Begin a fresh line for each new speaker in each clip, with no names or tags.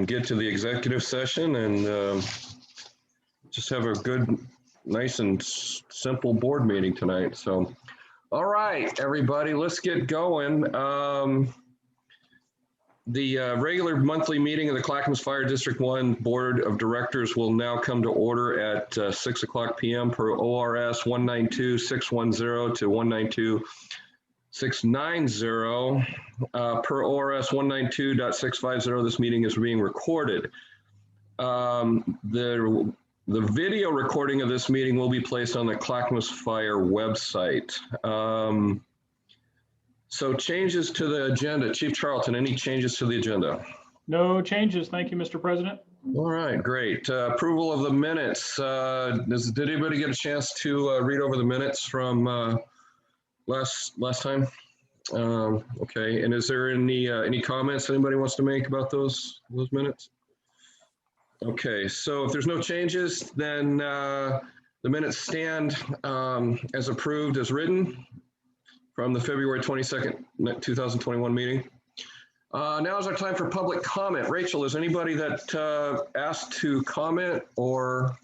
get to the executive session and just have a good, nice and simple board meeting tonight. So, all right, everybody, let's get going. The regular monthly meeting of the Clackamas Fire District 1 Board of Directors will now come to order at 6 o'clock p.m. per ORS 192.610 to 192.690. Per ORS 192.650, this meeting is being recorded. The video recording of this meeting will be placed on the Clackamas Fire website. So changes to the agenda. Chief Charlton, any changes to the agenda?
No changes. Thank you, Mr. President.
All right, great. Approval of the minutes. Did anybody get a chance to read over the minutes from last time? Okay, and is there any comments anybody wants to make about those minutes? Okay, so if there's no changes, then the minutes stand as approved as written from the February 22nd, 2021 meeting. Now is our time for public comment. Rachel, is anybody that asked to comment or?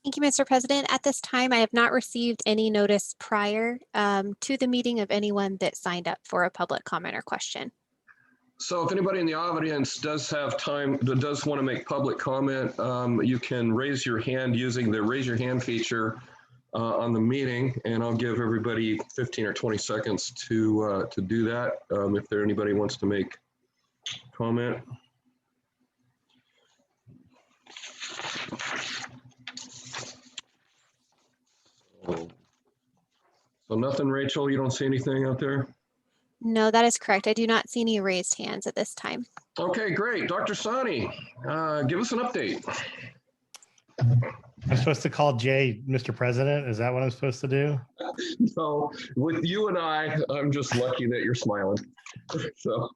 Thank you, Mr. President. At this time, I have not received any notice prior to the meeting of anyone that signed up for a public comment or question.
So if anybody in the audience does have time, does want to make public comment, you can raise your hand using the raise your hand feature on the meeting, and I'll give everybody 15 or 20 seconds to do that if anybody wants to make comment. So nothing, Rachel, you don't see anything out there?
No, that is correct. I do not see any raised hands at this time.
Okay, great. Dr. Sani, give us an update.
I'm supposed to call Jay Mr. President. Is that what I'm supposed to do?
So with you and I'm just lucky that you're smiling. So.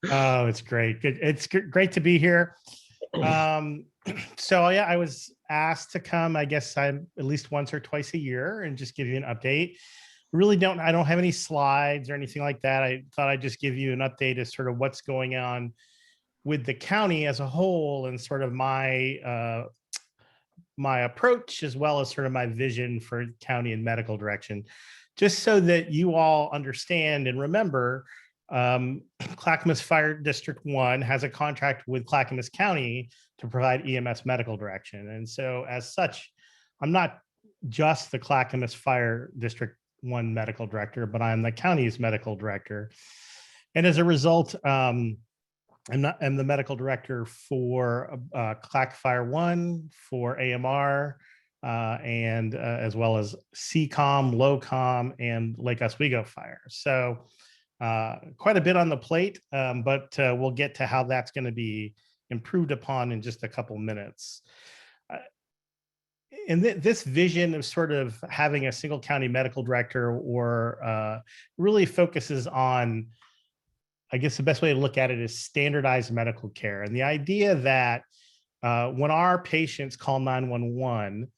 Oh, it's great. Good. It's great to be here. So yeah, I was asked to come, I guess I'm at least once or twice a year and just give you an update. I don't have any slides or anything like that. I thought I'd just give you an update as sort of what's going on with the county as a whole and sort of my my approach as well as sort of my vision for county and medical direction, just so that you all understand and remember. Clackamas Fire District 1 has a contract with Clackamas County to provide EMS medical direction. And so as such, I'm not just the Clackamas Fire District 1 medical director, but I'm the county's medical director. And as a result, I'm the medical director for Clack Fire 1, for AMR, and as well as CCOM, LOCOM, and Lake Oswego Fire. So quite a bit on the plate, but we'll get to how that's going to be improved upon in just a couple minutes. And this vision of sort of having a single county medical director or really focuses on, I guess the best way to look at it is standardized medical care. And the idea that when our patients call 911,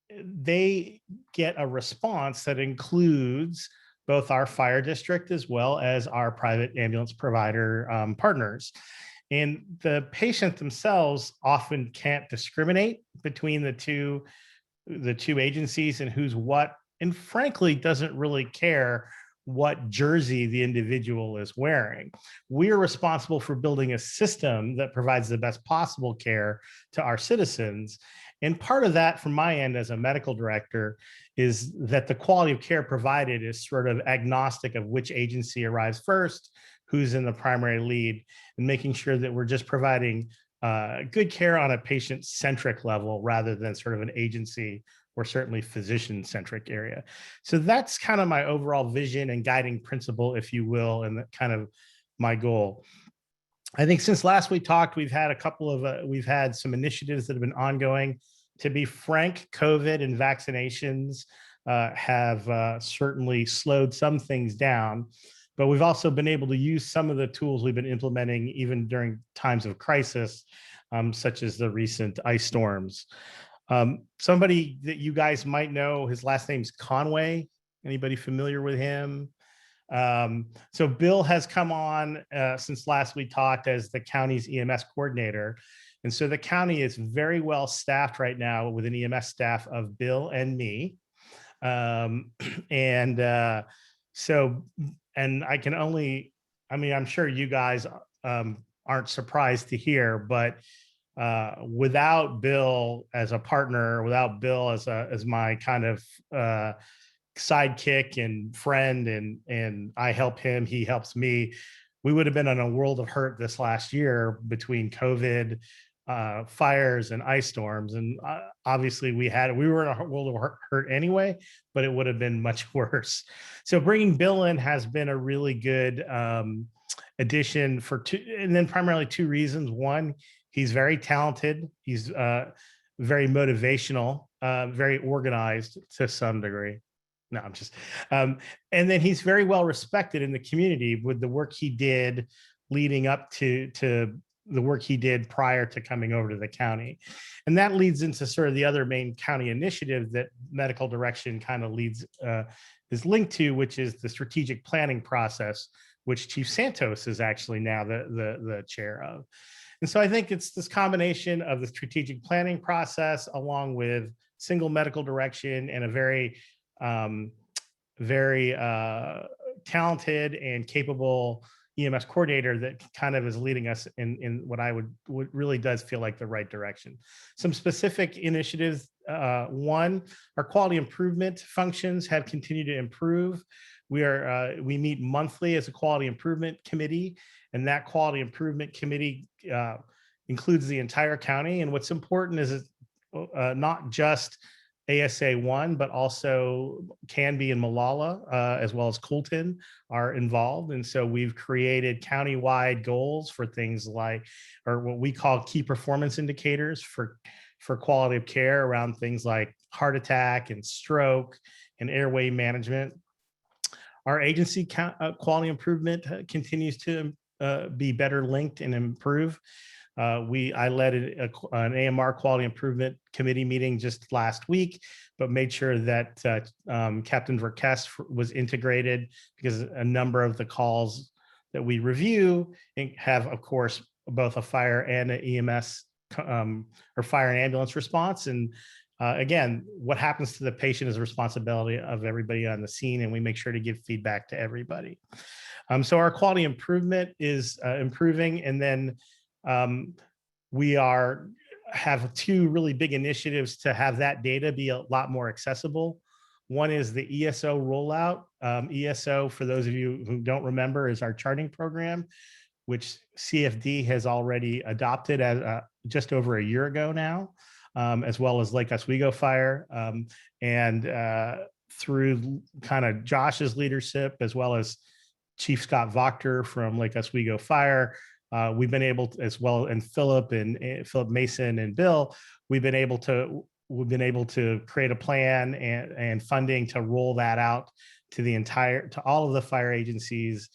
they get a response that includes both our fire district as well as our private ambulance provider partners. And the patient themselves often can't discriminate between the two agencies and who's what, and frankly doesn't really care what jersey the individual is wearing. We are responsible for building a system that provides the best possible care to our citizens. And part of that from my end as a medical director is that the quality of care provided is sort of agnostic of which agency arrives first, who's in the primary lead, and making sure that we're just providing good care on a patient-centric level rather than sort of an agency or certainly physician-centric area. So that's kind of my overall vision and guiding principle, if you will, and kind of my goal. I think since last we talked, we've had we've had some initiatives that have been ongoing. To be frank, COVID and vaccinations have certainly slowed some things down, but we've also been able to use some of the tools we've been implementing even during times of crisis, such as the recent ice storms. Somebody that you guys might know, his last name's Conway. Anybody familiar with him? So Bill has come on since last we talked as the county's EMS coordinator. And so the county is very well staffed right now with an EMS staff of Bill and me. And I can only, I mean, I'm sure you guys aren't surprised to hear, but without Bill as a partner, without Bill as my kind of sidekick and friend, and I help him, he helps me, we would have been in a world of hurt this last year between COVID, fires and ice storms. And obviously we were in a world of hurt anyway, but it would have been much worse. So bringing Bill in has been a really good addition for primarily two reasons. One, he's very talented. He's very motivational, very organized to some degree. No, I'm just, and then he's very well respected in the community with the work he did leading up to the work he did prior to coming over to the county. And that leads into sort of the other main county initiative that medical direction kind of is linked to, which is the strategic planning process, which Chief Santos is actually now the chair of. And so I think it's this combination of the strategic planning process along with single medical direction and a very talented and capable EMS coordinator that kind of is leading us in what really does feel like the right direction. Some specific initiatives. One, our quality improvement functions have continued to improve. We meet monthly as a quality improvement committee, and that quality improvement committee includes the entire county. And what's important is not just ASA 1, but also Canby and Malala, as well as Colton are involved. And so we've created countywide goals for things like, or what we call key performance indicators for quality of care around things like heart attack and stroke and airway management. Our agency quality improvement continues to be better linked and improve. I led an AMR quality improvement committee meeting just last week, but made sure that Captain Verkest was integrated, because a number of the calls that we review have, of course, both a fire and an EMS or fire and ambulance response. And again, what happens to the patient is a responsibility of everybody on the scene, and we make sure to give feedback to everybody. So our quality improvement is improving, and then we have two really big initiatives to have that data be a lot more accessible. One is the ESO rollout. ESO, for those of you who don't remember, is our charting program, which CFD has already adopted as just over a year ago now, as well as Lake Oswego Fire. And through kind of Josh's leadership, as well as Chief Scott Wachter from Lake Oswego Fire, we've been able to, as well, and Philip Mason and Bill, we've been able to create a plan and funding to roll that out to all of the fire agencies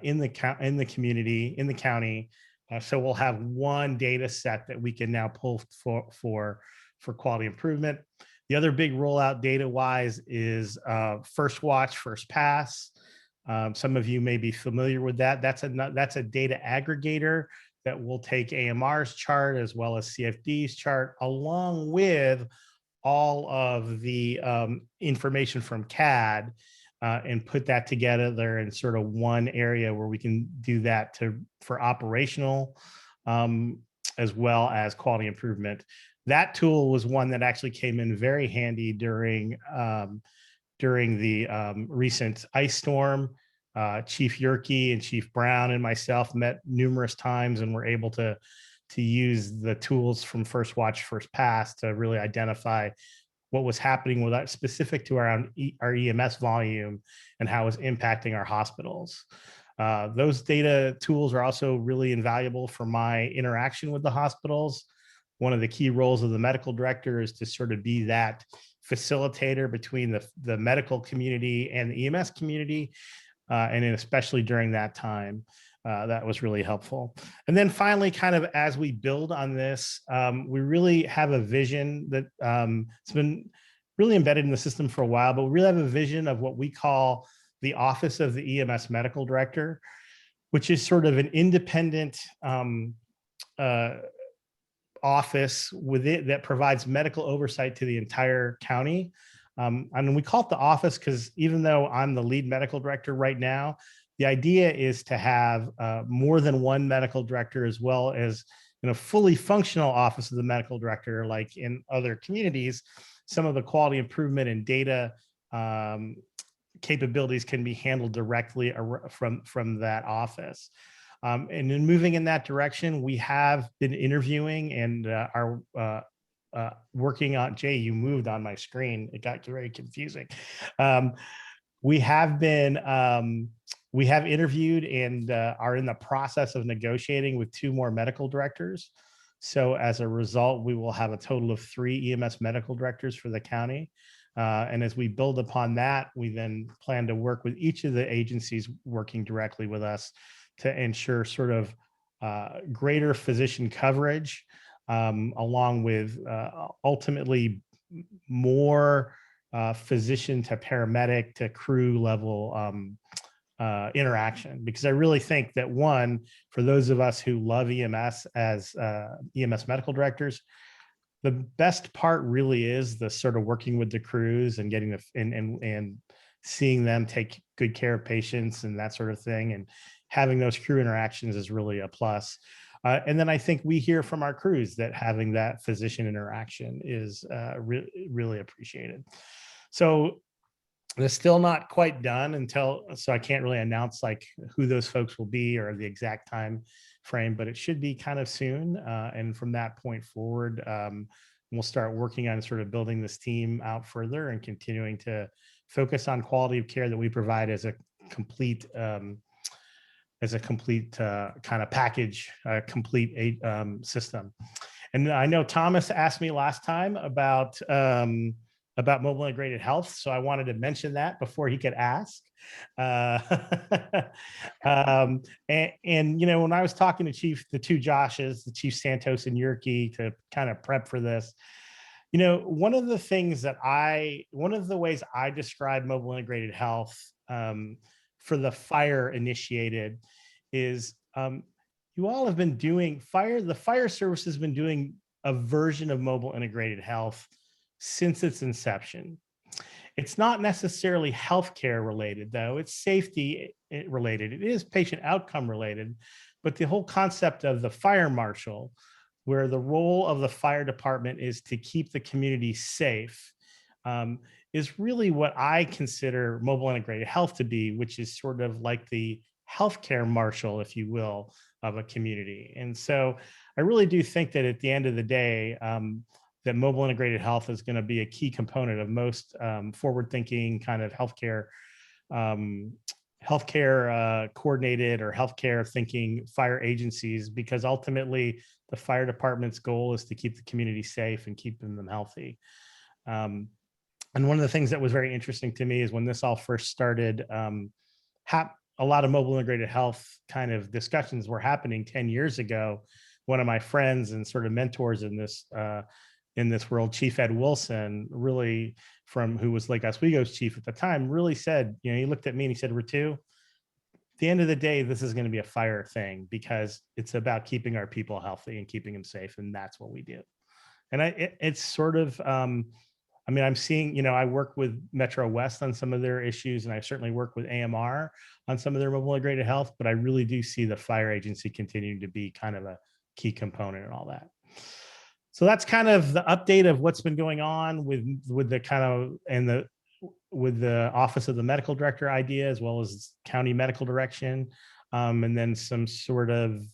in the community, in the county. So we'll have one data set that we can now pull for quality improvement. The other big rollout data wise is First Watch, First Pass. Some of you may be familiar with that. That's a data aggregator that will take AMR's chart as well as CFD's chart, along with all of the information from CAD, and put that together in sort of one area where we can do that for operational as well as quality improvement. That tool was one that actually came in very handy during the recent ice storm. Chief Yerke and Chief Brown and myself met numerous times and were able to use the tools from First Watch, First Pass to really identify what was happening with that, specific to our EMS volume and how it's impacting our hospitals. Those data tools are also really invaluable for my interaction with the hospitals. One of the key roles of the medical director is to sort of be that facilitator between the medical community and the EMS community, and especially during that time. That was really helpful. And then finally, kind of as we build on this, we really have a vision that it's been really embedded in the system for a while, but we really have a vision of what we call the Office of the EMS Medical Director, which is sort of an independent office with it that provides medical oversight to the entire county. And we call it the office because even though I'm the lead medical director right now, the idea is to have more than one medical director, as well as fully functional office of the medical director. Like in other communities, some of the quality improvement and data capabilities can be handled directly from that office. And in moving in that direction, we have been interviewing and are working on, Jay, you moved on my screen. It got very confusing. We have interviewed and are in the process of negotiating with 2 more medical directors. So as a result, we will have a total of 3 EMS medical directors for the county. And as we build upon that, we then plan to work with each of the agencies working directly with us to ensure sort of greater physician coverage, along with ultimately more physician to paramedic to crew level interaction. Because I really think that, one, for those of us who love EMS as EMS medical directors, the best part really is the sort of working with the crews and getting and seeing them take good care of patients and that sort of thing. And having those crew interactions is really a plus. And then I think we hear from our crews that having that physician interaction is really appreciated. So it's still not quite done so I can't really announce like who those folks will be or the exact time frame, but it should be kind of soon. And from that point forward, we'll start working on sort of building this team out further and continuing to focus on quality of care that we provide as a complete kind of package, complete system. And I know Thomas asked me last time about mobile integrated health, so I wanted to mention that before he could ask. And when I was talking to the 2 Joshes, the Chief Santos and Yerke, to kind of prep for this, one of the ways I describe mobile integrated health for the fire initiated is you all have been doing the fire service has been doing a version of mobile integrated health since its inception. It's not necessarily healthcare related, though. It's safety related. It is patient outcome related, but the whole concept of the fire marshal, where the role of the fire department is to keep the community safe, is really what I consider mobile integrated health to be, which is sort of like the healthcare marshal, if you will, of a community. And so I really do think that at the end of the day, that mobile integrated health is going to be a key component of most forward-thinking kind of healthcare coordinated or healthcare thinking fire agencies, because ultimately the fire department's goal is to keep the community safe and keeping them healthy. And one of the things that was very interesting to me is when this all first started, a lot of mobile integrated health kind of discussions were happening 10 years ago. One of my friends and sort of mentors in this world, Chief Ed Wilson, really who was Lake Oswego's chief at the time, really said, he looked at me and he said, Ritu, at the end of the day, this is going to be a fire thing because it's about keeping our people healthy and keeping them safe. And that's what we do. And it's sort of, I'm seeing, I work with Metro West on some of their issues, and I certainly work with AMR on some of their mobile integrated health, but I really do see the fire agency continuing to be kind of a key component in all that. So that's kind of the update of what's been going on with the kind of, and with the Office of the Medical Director idea, as well as county medical direction, and then some sort of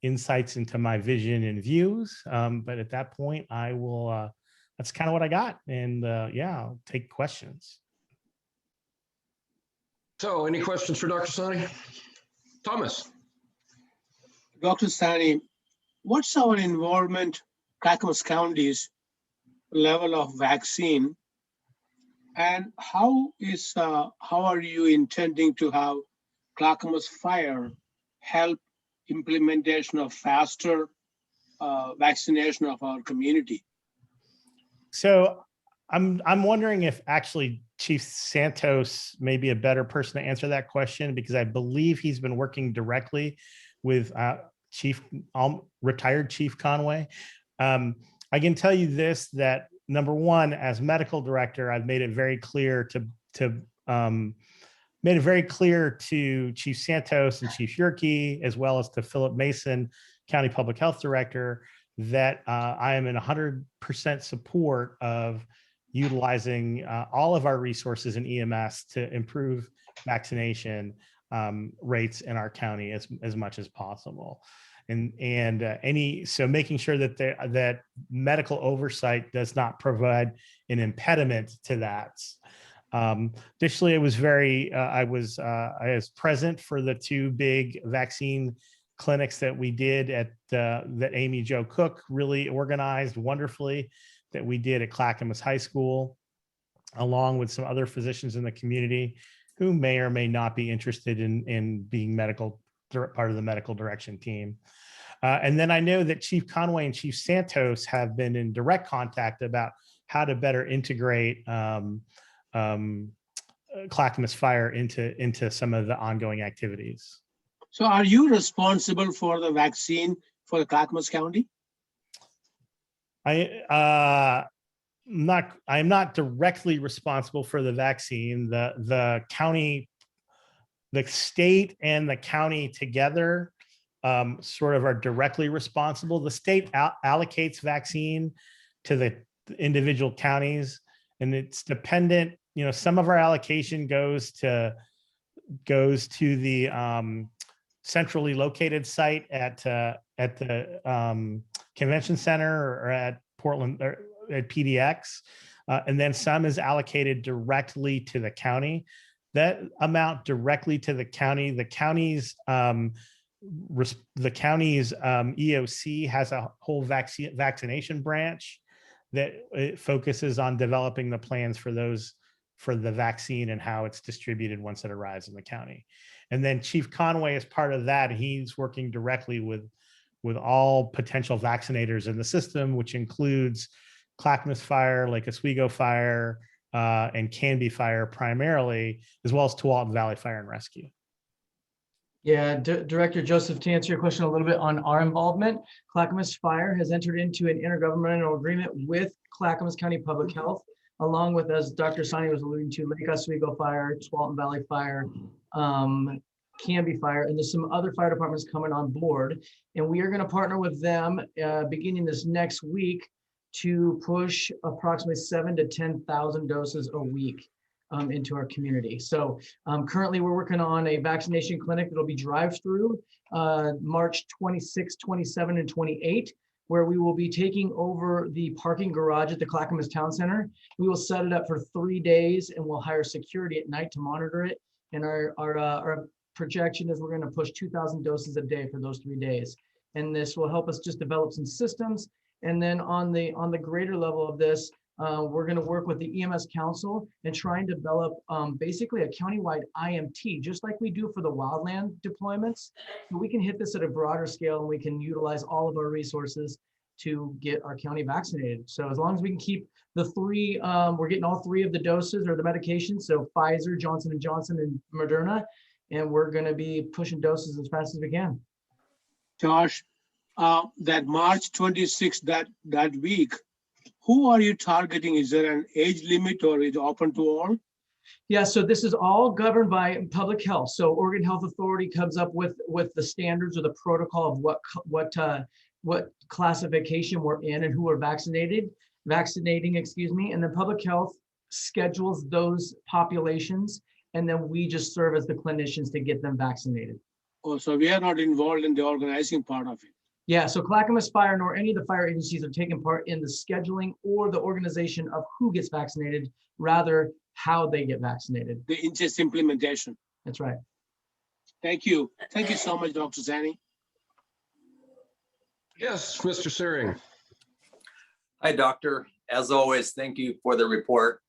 insights into my vision and views. But at that point, I will, that's kind of what I got. And yeah, I'll take questions.
So any questions for Dr. Sani? Thomas.
Dr. Sani, what's our involvement, Clackamas County's level of vaccine, and how are you intending to have Clackamas Fire help implementation of faster vaccination of our community?
So I'm wondering if actually Chief Santos may be a better person to answer that question, because I believe he's been working directly with retired Chief Conway. I can tell you this, that number one, as medical director, I've made it very clear to Chief Santos and Chief Yerke, as well as to Philip Mason, County Public Health Director, that I am in 100% support of utilizing all of our resources in EMS to improve vaccination rates in our county as much as possible. So making sure that that medical oversight does not provide an impediment to that. Additionally, I was present for the two big vaccine clinics that we did that Amy Jo Cook really organized wonderfully, that we did at Clackamas High School, along with some other physicians in the community who may or may not be interested in being part of the medical direction team. And then I know that Chief Conway and Chief Santos have been in direct contact about how to better integrate Clackamas Fire into some of the ongoing activities.
So are you responsible for the vaccine for the Clackamas County?
I am not directly responsible for the vaccine. The county, the state and the county together sort of are directly responsible. The state allocates vaccine to the individual counties, and it's dependent. You know, some of our allocation goes to the centrally located site at the convention center or at Portland or at PDX, and then some is allocated directly to the county. That amount directly to the county, the county's EOC has a whole vaccination branch that it focuses on developing the plans for the vaccine and how it's distributed once it arrives in the county. And then Chief Conway is part of that. He's working directly with all potential vaccinators in the system, which includes Clackamas Fire, Lake Oswego Fire, and Canby Fire primarily, as well as Tualatin Valley Fire and Rescue.
Yeah, Director Joseph, to answer your question a little bit on our involvement, Clackamas Fire has entered into an intergovernmental agreement with Clackamas County Public Health, along with, as Dr. Sani was alluding to, Lake Oswego Fire, Tualatin Valley Fire, Canby Fire, and there's some other fire departments coming on board. And we are going to partner with them beginning this next week to push approximately 7,000 to 10,000 doses a week into our community. So currently we're working on a vaccination clinic that'll be drive-through March 26, 27, and 28, where we will be taking over the parking garage at the Clackamas Town Center. We will set it up for 3 days and we'll hire security at night to monitor it. And our projection is we're going to push 2,000 doses a day for those 3 days. And this will help us just develop some systems. And then on the greater level of this, we're going to work with the EMS Council and try and develop basically a countywide IMT, just like we do for the wildland deployments. So we can hit this at a broader scale and we can utilize all of our resources to get our county vaccinated. So as long as we can keep the three, we're getting all three of the doses or the medications, so Pfizer, Johnson & Johnson, and Moderna, and we're going to be pushing doses as fast as we can.
Josh, that March 26th, that week, who are you targeting? Is there an age limit or is it open to all?
Yeah, so this is all governed by public health. So Oregon Health Authority comes up with the standards or the protocol of what classification we're in and who are vaccinating, and then public health schedules those populations, and then we just serve as the clinicians to get them vaccinated.
Oh, so we are not involved in the organizing part of it.
Yeah, so Clackamas Fire nor any of the fire agencies are taking part in the scheduling or the organization of who gets vaccinated, rather how they get vaccinated.
The just implementation.
That's right.
Thank you. Thank you so much, Dr. Sani.
Yes, Mr. Searing.
Hi, Doctor. As always, thank you for the report.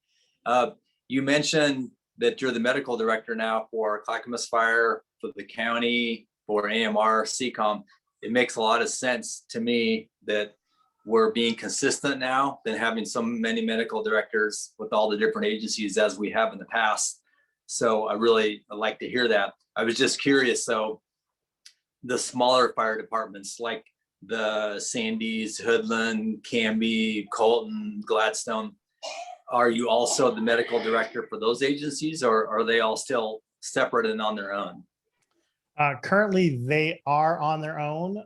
You mentioned that you're the medical director now for Clackamas Fire, for the county, for AMR, CCOM. It makes a lot of sense to me that we're being consistent now than having so many medical directors with all the different agencies as we have in the past. So I really like to hear that. I was just curious, so the smaller fire departments like the Sandys, Hoodland, Canby, Colton, Gladstone, are you also the medical director for those agencies, or are they all still separate and on their own?
Currently, they are on their own.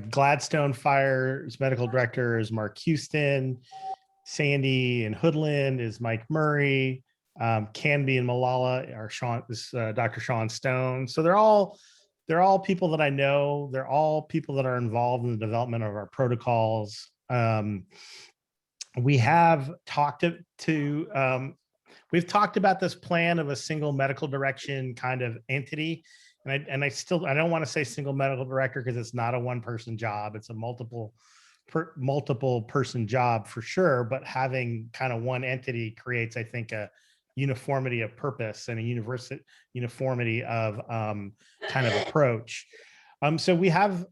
Gladstone Fire's medical director is Mark Houston. Sandy and Hoodland is Mike Murray. Canby and Malala are Dr. Sean Stone. So they're all people that I know. They're all people that are involved in the development of our protocols. We have talked we've talked about this plan of a single medical direction kind of entity. And I don't want to say single medical director because it's not a one-person job. It's a multiple person job for sure. But having kind of one entity creates, I think, a uniformity of purpose and a uniformity of kind of approach. So we have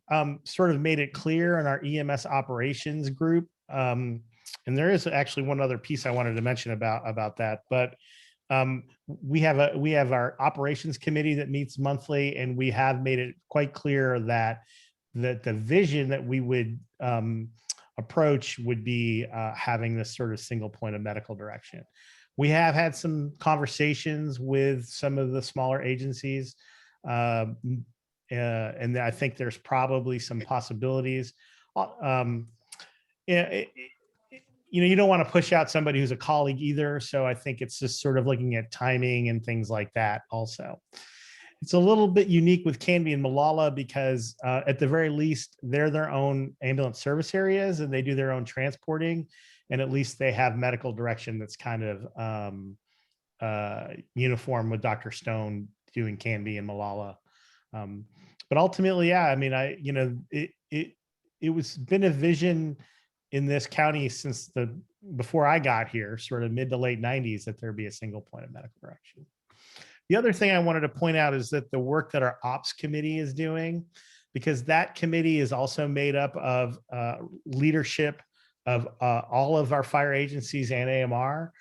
sort of made it clear in our EMS operations group. And there is actually one other piece I wanted to mention about that, but we have our operations committee that meets monthly, and we have made it quite clear that the vision that we would approach would be having this sort of single point of medical direction. We have had some conversations with some of the smaller agencies, and I think there's probably some possibilities. You don't want to push out somebody who's a colleague either. So I think it's just sort of looking at timing and things like that also. It's a little bit unique with Canby and Malala because at the very least, they're their own ambulance service areas and they do their own transporting. And at least they have medical direction that's kind of uniform with Dr. Stone doing Canby and Malala. But ultimately, yeah, I mean, it was been a vision in this county since before I got here, sort of mid to late 90s, that there be a single point of medical direction. The other thing I wanted to point out is that the work that our ops committee is doing, because that committee is also made up of leadership of all of our fire agencies and AMR,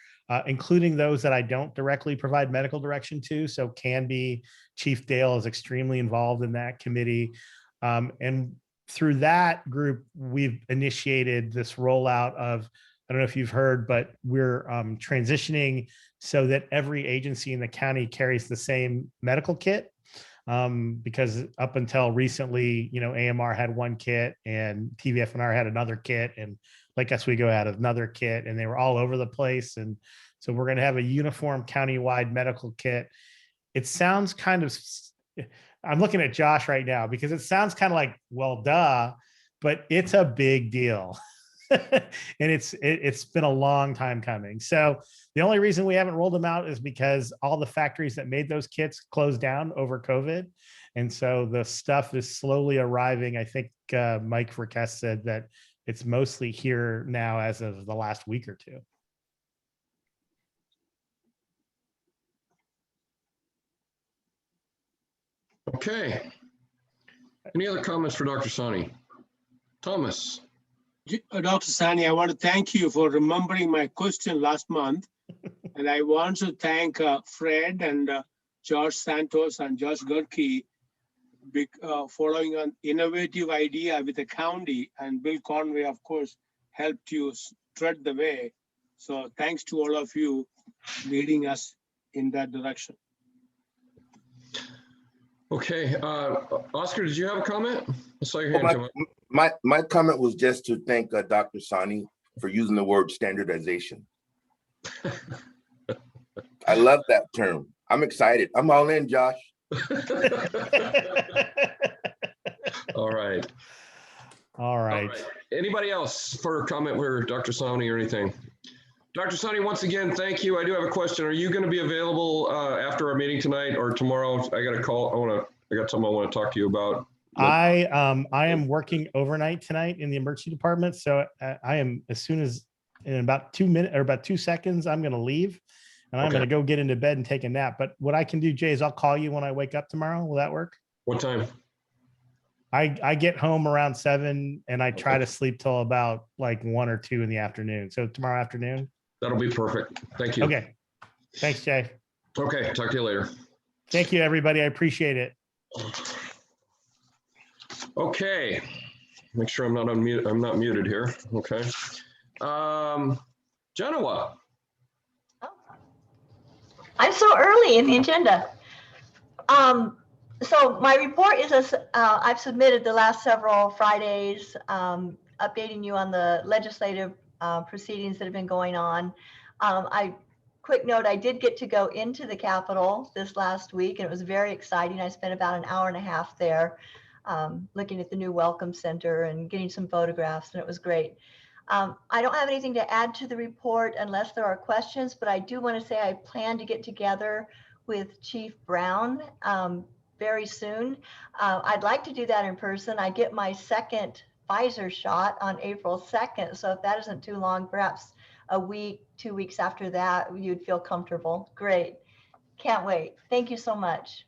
including those that I don't directly provide medical direction to. So Canby, Chief Dale is extremely involved in that committee. And through that group, we've initiated this rollout of, I don't know if you've heard, but we're transitioning so that every agency in the county carries the same medical kit. Because up until recently, AMR had one kit and TVFNR had another kit, and Lake Oswego had another kit, and they were all over the place. And so we're going to have a uniform countywide medical kit. It sounds kind of, I'm looking at Josh right now because it sounds kind of like, well, duh, but it's a big deal. And it's been a long time coming. So the only reason we haven't rolled them out is because all the factories that made those kits closed down over COVID. And so the stuff is slowly arriving. I think Mike Verkest said that it's mostly here now as of the last week or two.
Okay. Any other comments for Dr. Sani? Thomas.
Dr. Sani, I want to thank you for remembering my question last month. And I want to thank Fred and George Santos and Josh Gurkey following an innovative idea with the county, and Bill Conway, of course, helped you tread the way. So thanks to all of you leading us in that direction.
Okay, Oscar, did you have a comment? I saw your hand come up.
My comment was just to thank Dr. Sani for using the word standardization. I love that term. I'm excited. I'm all in, Josh.
All right.
All right.
Anybody else for a comment for Dr. Sani or anything? Dr. Sani, once again, thank you. I do have a question. Are you going to be available after our meeting tonight or tomorrow? I got a call. I got something I want to talk to you about.
I am working overnight tonight in the emergency department. So I am, as soon as in about 2 minutes or about 2 seconds, I'm going to leave and I'm going to go get into bed and take a nap. But what I can do, Jay, is I'll call you when I wake up tomorrow. Will that work?
What time?
I get home around 7 and I try to sleep till about like 1 or 2 in the afternoon. So tomorrow afternoon.
That'll be perfect. Thank you.
Okay. Thanks, Jay.
Okay, talk to you later.
Thank you, everybody. I appreciate it.
Okay, make sure I'm not unmuted. I'm not muted here. Okay. Genoa.
I'm so early in the agenda. So my report is, I've submitted the last several Fridays, updating you on the legislative proceedings that have been going on. Quick note, I did get to go into the Capitol this last week, and it was very exciting. I spent about an hour and a half there looking at the new Welcome Center and getting some photographs, and it was great. I don't have anything to add to the report unless there are questions, but I do want to say I plan to get together with Chief Brown very soon. I'd like to do that in person. I get my second Pfizer shot on April 2nd. So if that isn't too long, perhaps a week, 2 weeks after that, you'd feel comfortable. Great. Can't wait. Thank you so much.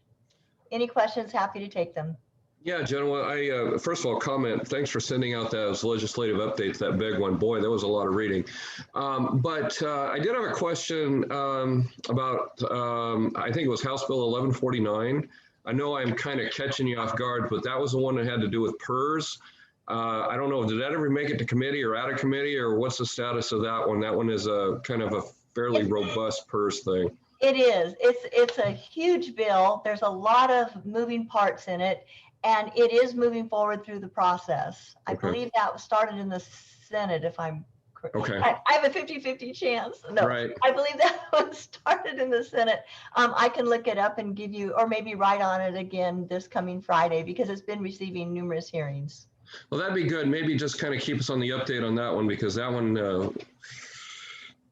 Any questions? Happy to take them.
Yeah, Genoa, I first of all comment, thanks for sending out those legislative updates, that big one. Boy, that was a lot of reading. But I did have a question about, I think it was House Bill 1149. I know I'm kind of catching you off guard, but that was the one that had to do with PERS. I don't know, did that ever make it to committee or out of committee, or what's the status of that one? That one is a kind of a fairly robust PERS thing.
It is. It's a huge bill. There's a lot of moving parts in it, and it is moving forward through the process. I believe that started in the Senate, if I'm correct.
Okay.
I have a 50-50 chance. No,
right.
I believe that one started in the Senate. I can look it up and give you, or maybe write on it again this coming Friday, because it's been receiving numerous hearings.
Well, that'd be good. Maybe just kind of keep us on the update on that one, because that one, that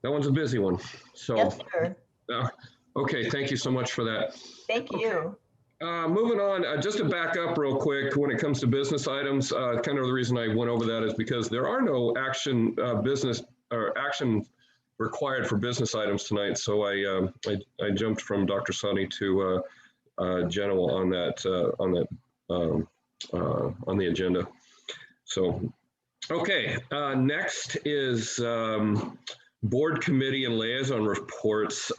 one's a busy one. So,
yes, sir.
Okay, thank you so much for that.
Thank you.
Moving on, just to back up real quick, when it comes to business items, kind of the reason I went over that is because there are no action action required for business items tonight. So I jumped from Dr. Sani to Genoa on the agenda. So, okay, next is board committee and liaison reports.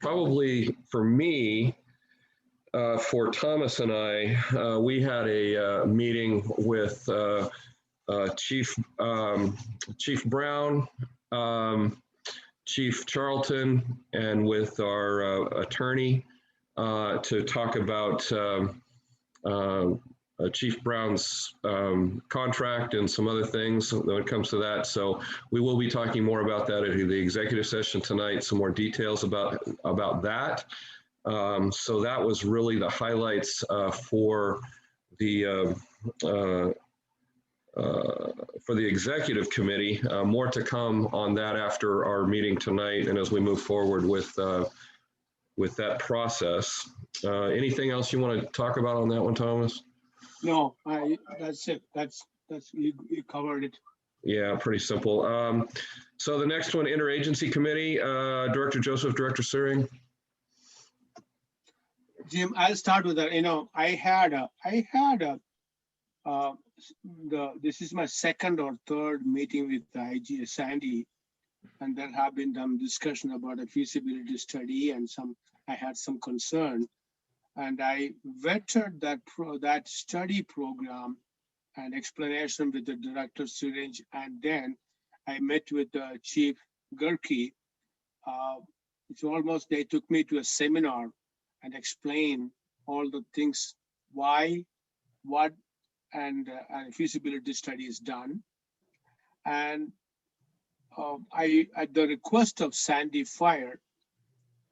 Probably for me, for Thomas and I, we had a meeting with Chief Brown, Chief Charlton, and with our attorney to talk about Chief Brown's contract and some other things when it comes to that. So we will be talking more about that at the executive session tonight, some more details about that. So that was really the highlights for the executive committee. More to come on that after our meeting tonight and as we move forward with that process. Anything else you want to talk about on that one, Thomas?
No, that's it. That's you covered it.
Yeah, pretty simple. So the next one, Interagency Committee, Director Joseph, Director Suring.
Jim, I'll start with that. You know, this is my second or third meeting with the IG Sandy, and there have been some discussion about a feasibility study, and I had some concern. And I vetted that study program and explanation with the Director Syringe, and then I met with Chief Gerke. It's almost, they took me to a seminar and explained all the things, why, what, and feasibility study is done. And at the request of Sandy Fire,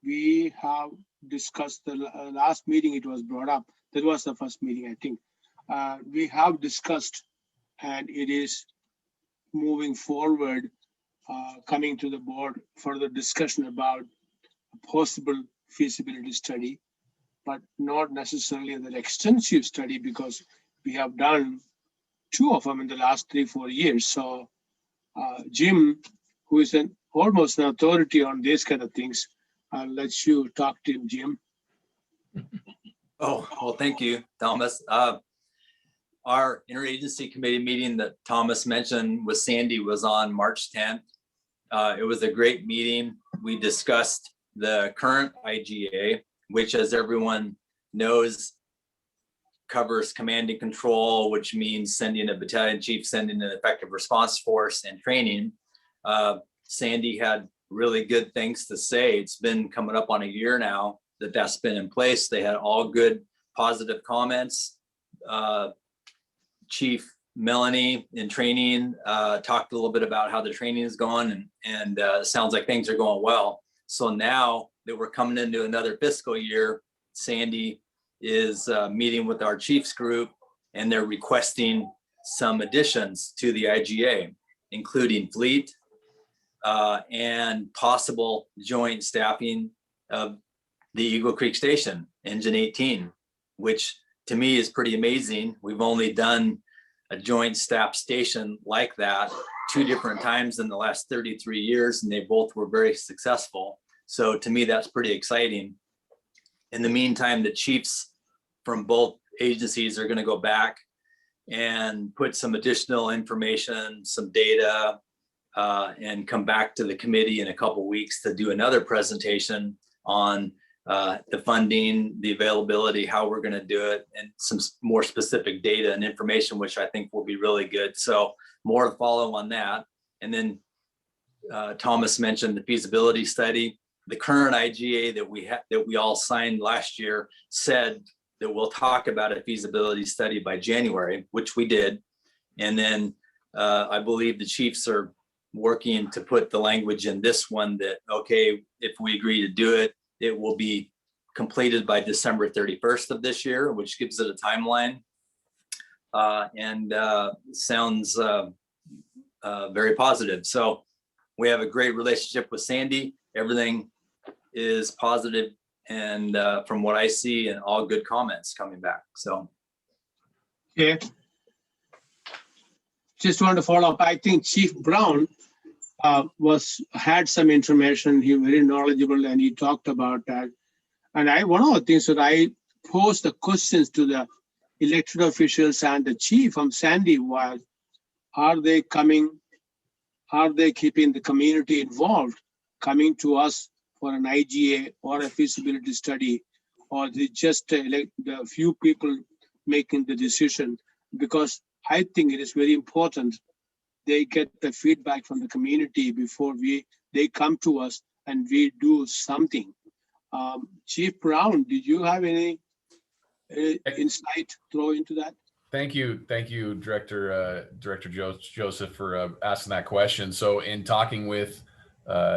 we have discussed the last meeting, it was brought up. That was the first meeting, I think. We have discussed, and it is moving forward, coming to the board for the discussion about a possible feasibility study, but not necessarily an extensive study, because we have done 2 of them in the last 3-4 years. So Jim, who is almost an authority on these kind of things, I'll let you talk to him, Jim.
Oh, well, thank you, Thomas. Our interagency committee meeting that Thomas mentioned with Sandy was on March 10th. It was a great meeting. We discussed the current IGA, which, as everyone knows, covers command and control, which means sending a battalion chief, sending an effective response force, and training. Sandy had really good things to say. It's been coming up on a year now that that's been in place. They had all good, positive comments. Chief Melanie in training talked a little bit about how the training is going, and sounds like things are going well. So now that we're coming into another fiscal year, Sandy is meeting with our chiefs group, and they're requesting some additions to the IGA, including fleet and possible joint staffing of the Eagle Creek Station, Engine 18, which to me is pretty amazing. We've only done a joint staff station like that 2 different times in the last 33 years, and they both were very successful. So to me, that's pretty exciting. In the meantime, the chiefs from both agencies are going to go back and put some additional information, some data, and come back to the committee in a couple of weeks to do another presentation on the funding, the availability, how we're going to do it, and some more specific data and information, which I think will be really good. So more to follow on that. And then Thomas mentioned the feasibility study. The current IGA that we all signed last year said that we'll talk about a feasibility study by January, which we did. And then I believe the chiefs are working to put the language in this one that, okay, if we agree to do it, it will be completed by December 31st of this year, which gives it a timeline. And sounds very positive. So we have a great relationship with Sandy. Everything is positive, and from what I see, and all good comments coming back. So.
Okay. Just want to follow up. I think Chief Brown had some information. He was very knowledgeable, and he talked about that. And one of the things that I posed the questions to the elected officials and the chief from Sandy was, are they coming? Are they keeping the community involved, coming to us for an IGA or a feasibility study, or they just elect the few people making the decision? Because I think it is very important they get the feedback from the community before they come to us and we do something. Chief Brown, did you have any insight throw into that?
Thank you, Director Joseph, for asking that question. So in talking with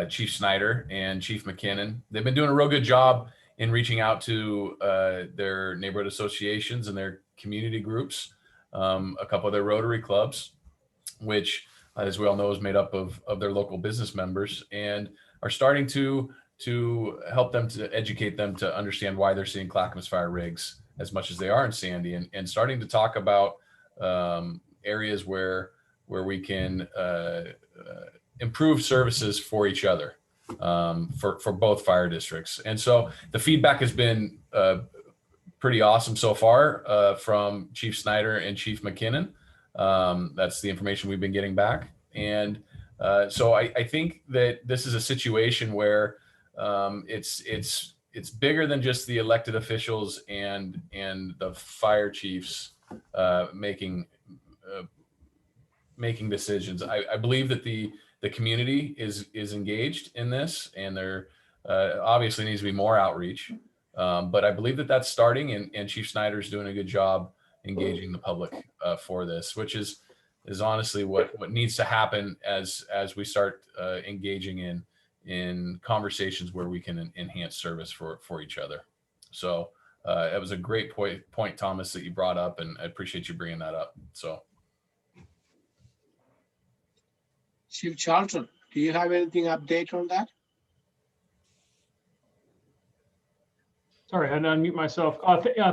Chief Snyder and Chief McKinnon, they've been doing a real good job in reaching out to their neighborhood associations and their community groups, a couple of their Rotary clubs, which, as we all know, is made up of their local business members, and are starting to help them, to educate them to understand why they're seeing Clackamas Fire rigs as much as they are in Sandy, and starting to talk about areas where we can improve services for each other, for both fire districts. And so the feedback has been pretty awesome so far from Chief Snyder and Chief McKinnon. That's the information we've been getting back. And so I think that this is a situation where it's bigger than just the elected officials and the fire chiefs making decisions. I believe that the community is engaged in this, and there obviously needs to be more outreach. But I believe that that's starting, and Chief Snyder's doing a good job engaging the public for this, which is honestly what needs to happen as we start engaging in conversations where we can enhance service for each other. So it was a great point, Thomas, that you brought up, and I appreciate you bringing that up. So.
Chief Charlton, do you have anything update on that?
Sorry, I had to unmute myself.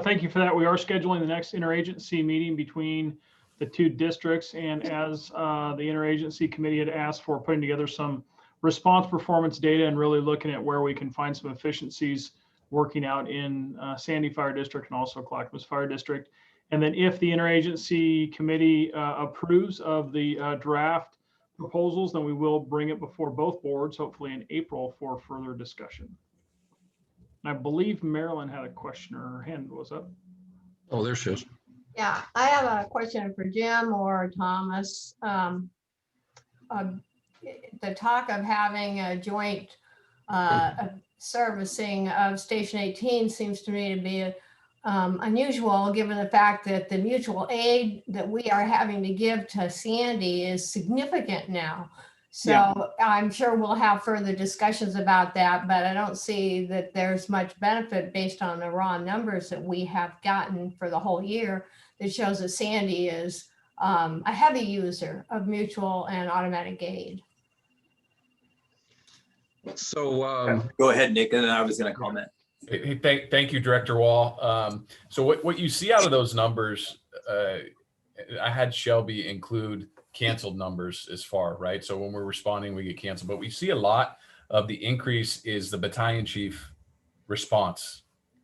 Thank you for that. We are scheduling the next interagency meeting between the two districts, and as the Interagency Committee had asked for, putting together some response performance data and really looking at where we can find some efficiencies working out in Sandy Fire District and also Clackamas Fire District. And then if the Interagency Committee approves of the draft proposals, then we will bring it before both boards, hopefully in April, for further discussion. And I believe Marilyn had a question, or her hand was up.
Oh, there she is.
Yeah, I have a question for Jim or Thomas. The talk of having a joint servicing of Station 18 seems to me to be unusual, given the fact that the mutual aid that we are having to give to Sandy is significant now. So
Yeah.
I'm sure we'll have further discussions about that, but I don't see that there's much benefit based on the raw numbers that we have gotten for the whole year that shows that Sandy is a heavy user of mutual and automatic aid.
So
Go ahead, Nick, and then I was going to comment.
Hey, thank you, Director Wall. So what you see out of those numbers, I had Shelby include canceled numbers as far, right? So when we're responding, we get canceled, but we see a lot of the increase is the battalion chief response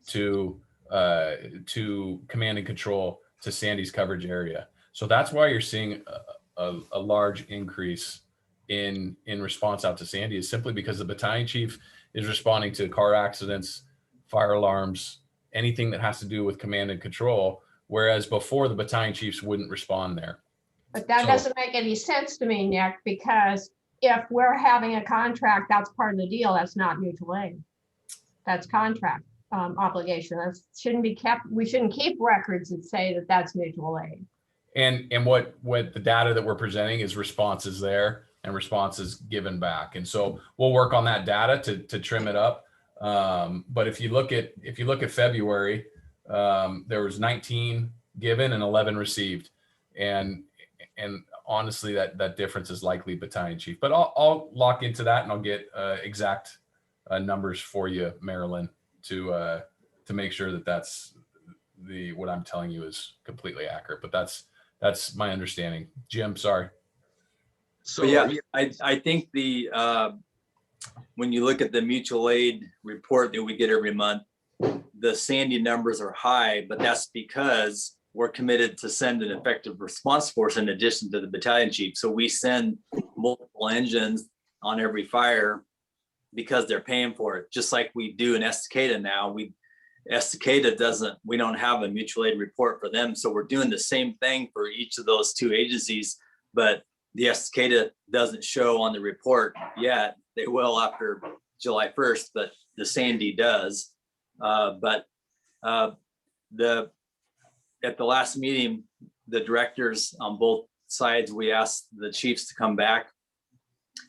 to command and control to Sandy's coverage area. So that's why you're seeing a large increase in response out to Sandy, is simply because the battalion chief is responding to car accidents, fire alarms, anything that has to do with command and control, whereas before the battalion chiefs wouldn't respond there.
But that doesn't make any sense to me, Nick, because if we're having a contract, that's part of the deal. That's not mutual aid. That's contract obligation. That shouldn't be kept. We shouldn't keep records that say that that's mutual aid.
And what the data that we're presenting is responses there and responses given back. And so we'll work on that data to trim it up. But if you look at February, there was 19 given and 11 received. And honestly, that difference is likely battalion chief, but I'll lock into that and I'll get exact numbers for you, Marilyn, to make sure that that's what I'm telling you is completely accurate. But that's my understanding. Jim, sorry.
So yeah, I think when you look at the mutual aid report that we get every month, the Sandy numbers are high, but that's because we're committed to send an effective response force in addition to the battalion chief. So we send multiple engines on every fire because they're paying for it, just like we do in Estacada now. Estacada we don't have a mutual aid report for them. So we're doing the same thing for each of those two agencies, but the Estacada doesn't show on the report yet. They will after July 1st, but the Sandy does. At the last meeting, the directors on both sides, we asked the chiefs to come back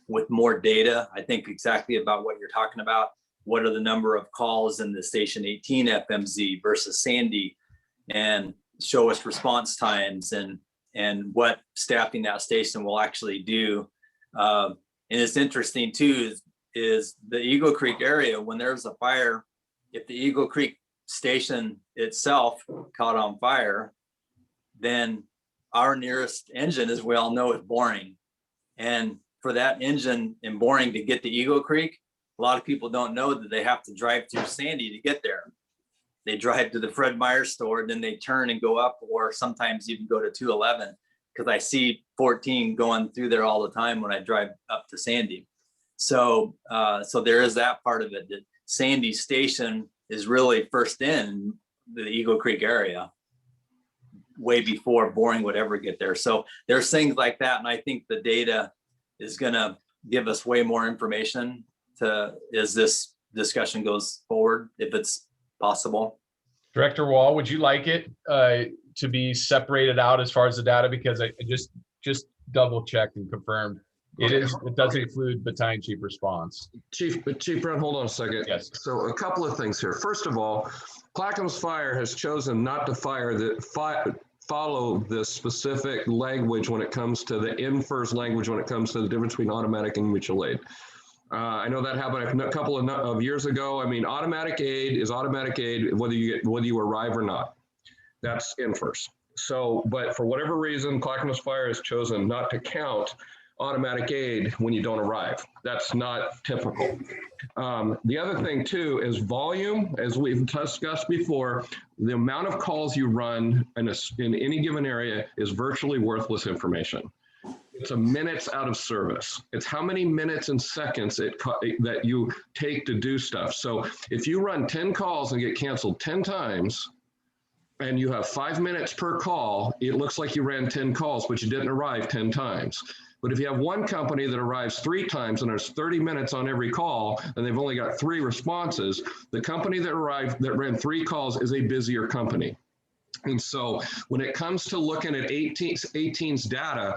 with more data. I think exactly about what you're talking about. What are the number of calls in the Station 18 FMZ versus Sandy, and show us response times and what staffing that station will actually do. And it's interesting too, is the Eagle Creek area, when there's a fire, if the Eagle Creek station itself caught on fire, then our nearest engine, as we all know, is Boring. And for that engine in Boring to get to Eagle Creek, a lot of people don't know that they have to drive through Sandy to get there. They drive to the Fred Meyer store, then they turn and go up, or sometimes even go to 211, because I see 14 going through there all the time when I drive up to Sandy. So there is that part of it, that Sandy Station is really first in the Eagle Creek area, way before Boring would ever get there. So there's things like that. And I think the data is going to give us way more information as this discussion goes forward, if it's possible.
Director Wall, would you like it to be separated out as far as the data? Because I just double checked and confirmed. It does include battalion chief response.
Chief Brown, hold on a second.
Yes.
So a couple of things here. First of all, Clackamas Fire has chosen not to follow the specific language when it comes to the in-first language when it comes to the difference between automatic and mutual aid. I know that happened a couple of years ago. I mean, automatic aid is automatic aid whether you arrive or not. That's in first. So, but for whatever reason, Clackamas Fire has chosen not to count automatic aid when you don't arrive. That's not typical. The other thing too is volume, as we've discussed before, the amount of calls you run in any given area is virtually worthless information. It's a minutes out of service. It's how many minutes and seconds that you take to do stuff. So if you run 10 calls and get canceled 10 times, and you have 5 minutes per call, it looks like you ran 10 calls, but you didn't arrive 10 times. But if you have one company that arrives 3 times and there's 30 minutes on every call, and they've only got 3 responses, the company that ran 3 calls is a busier company. And so when it comes to looking at 18's data,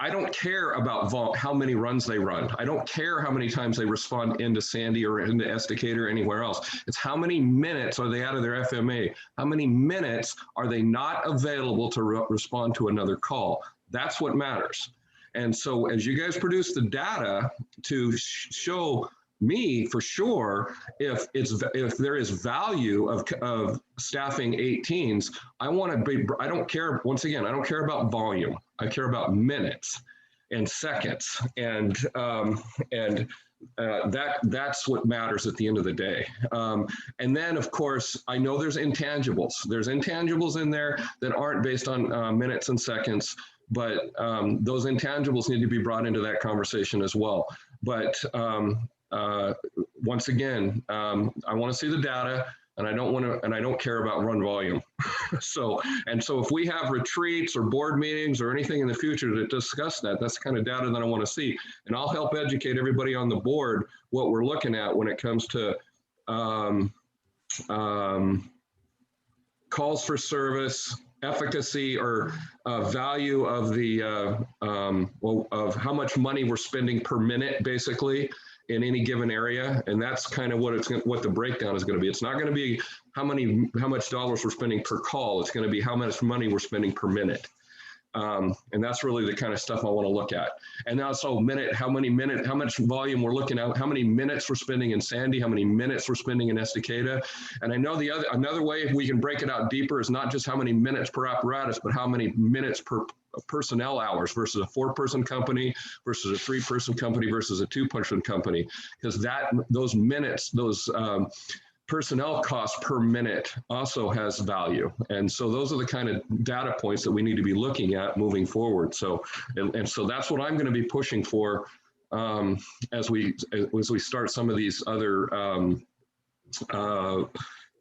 I don't care about how many runs they run. I don't care how many times they respond into Sandy or into Estacade or anywhere else. It's how many minutes are they out of their FMA? How many minutes are they not available to respond to another call? That's what matters. And so as you guys produce the data to show me for sure if there is value of staffing 18s, I don't care, once again, I don't care about volume. I care about minutes and seconds, and that's what matters at the end of the day. And then, of course, I know there's intangibles. There's intangibles in there that aren't based on minutes and seconds, but those intangibles need to be brought into that conversation as well. But once again, I want to see the data, and I don't care about run volume. So if we have retreats or board meetings or anything in the future to discuss that, that's the kind of data that I want to see. And I'll help educate everybody on the board what we're looking at when it comes to calls for service, efficacy, or value of the of how much money we're spending per minute, basically, in any given area. And that's kind of what the breakdown is going to be. It's not going to be how much dollars we're spending per call. It's going to be how much money we're spending per minute. And that's really the kind of stuff I want to look at. And also how much volume we're looking at, how many minutes we're spending in Sandy, how many minutes we're spending in Estacada. And I know another way we can break it out deeper is not just how many minutes per apparatus, but how many minutes per personnel hours versus a 4-person company versus a 3-person company versus a 2-person company, because those minutes, those personnel cost per minute also has value. And so those are the kind of data points that we need to be looking at moving forward. So, and so that's what I'm going to be pushing for as we start some of these other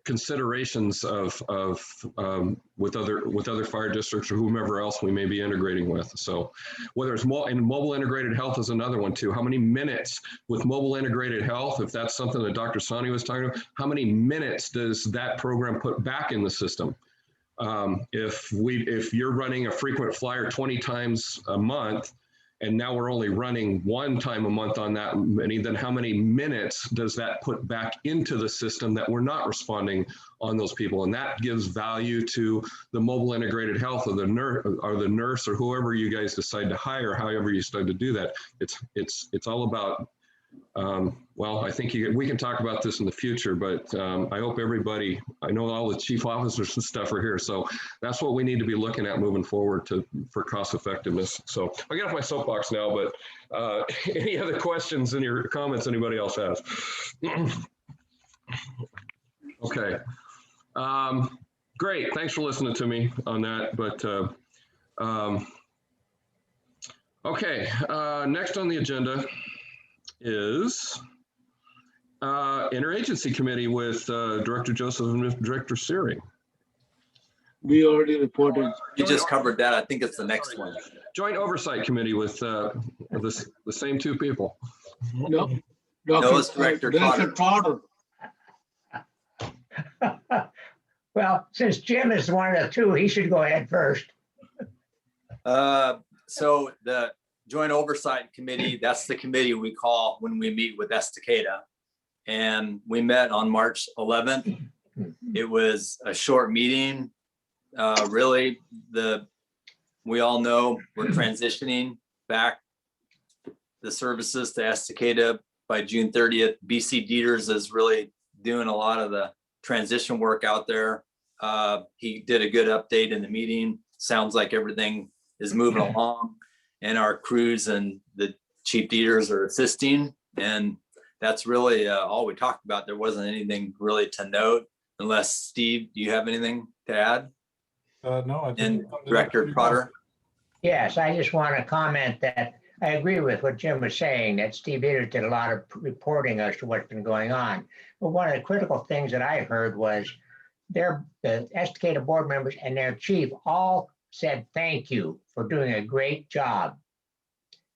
considerations with other fire districts or whomever else we may be integrating with. So whether it's mobile integrated health is another one too. How many minutes with mobile integrated health, if that's something that Dr. Sani was talking about, how many minutes does that program put back in the system? If you're running a frequent flyer 20 times a month, and now we're only running 1 time a month on that many, then how many minutes does that put back into the system that we're not responding on those people? And that gives value to the mobile integrated health or the nurse or whoever you guys decide to hire, however you decide to do that. It's all about, well, I think we can talk about this in the future, but I hope everybody, I know all the chief officers and stuff are here, so that's what we need to be looking at moving forward for cost effectiveness. So I get off my soapbox now, but any other questions in your comments anybody else has? Okay, great, thanks for listening to me on that, but okay, next on the agenda is Interagency Committee with Director Joseph and Director Searing.
We already reported.
You just covered that. I think it's the next one.
Joint Oversight Committee with the same 2 people.
No,
it's Director
Trotter.
Well, since Jim is one of the 2, he should go ahead first.
So the Joint Oversight Committee, that's the committee we call when we meet with Estacada. And we met on March 11th. It was a short meeting. Really, we all know we're transitioning back the services to Estacada by June 30th. BC Dieters is really doing a lot of the transition work out there. He did a good update in the meeting. Sounds like everything is moving along. and our crews and the chief leaders are assisting. And that's really all we talked about. There wasn't anything really to note, unless Steve, do you have anything to add?
No, I think.
And Director Potter?
Yes, I just want to comment that I agree with what Jim was saying, that Steve Peters did a lot of reporting as to what's been going on. But one of the critical things that I heard was the Estacada board members and their chief all said thank you for doing a great job.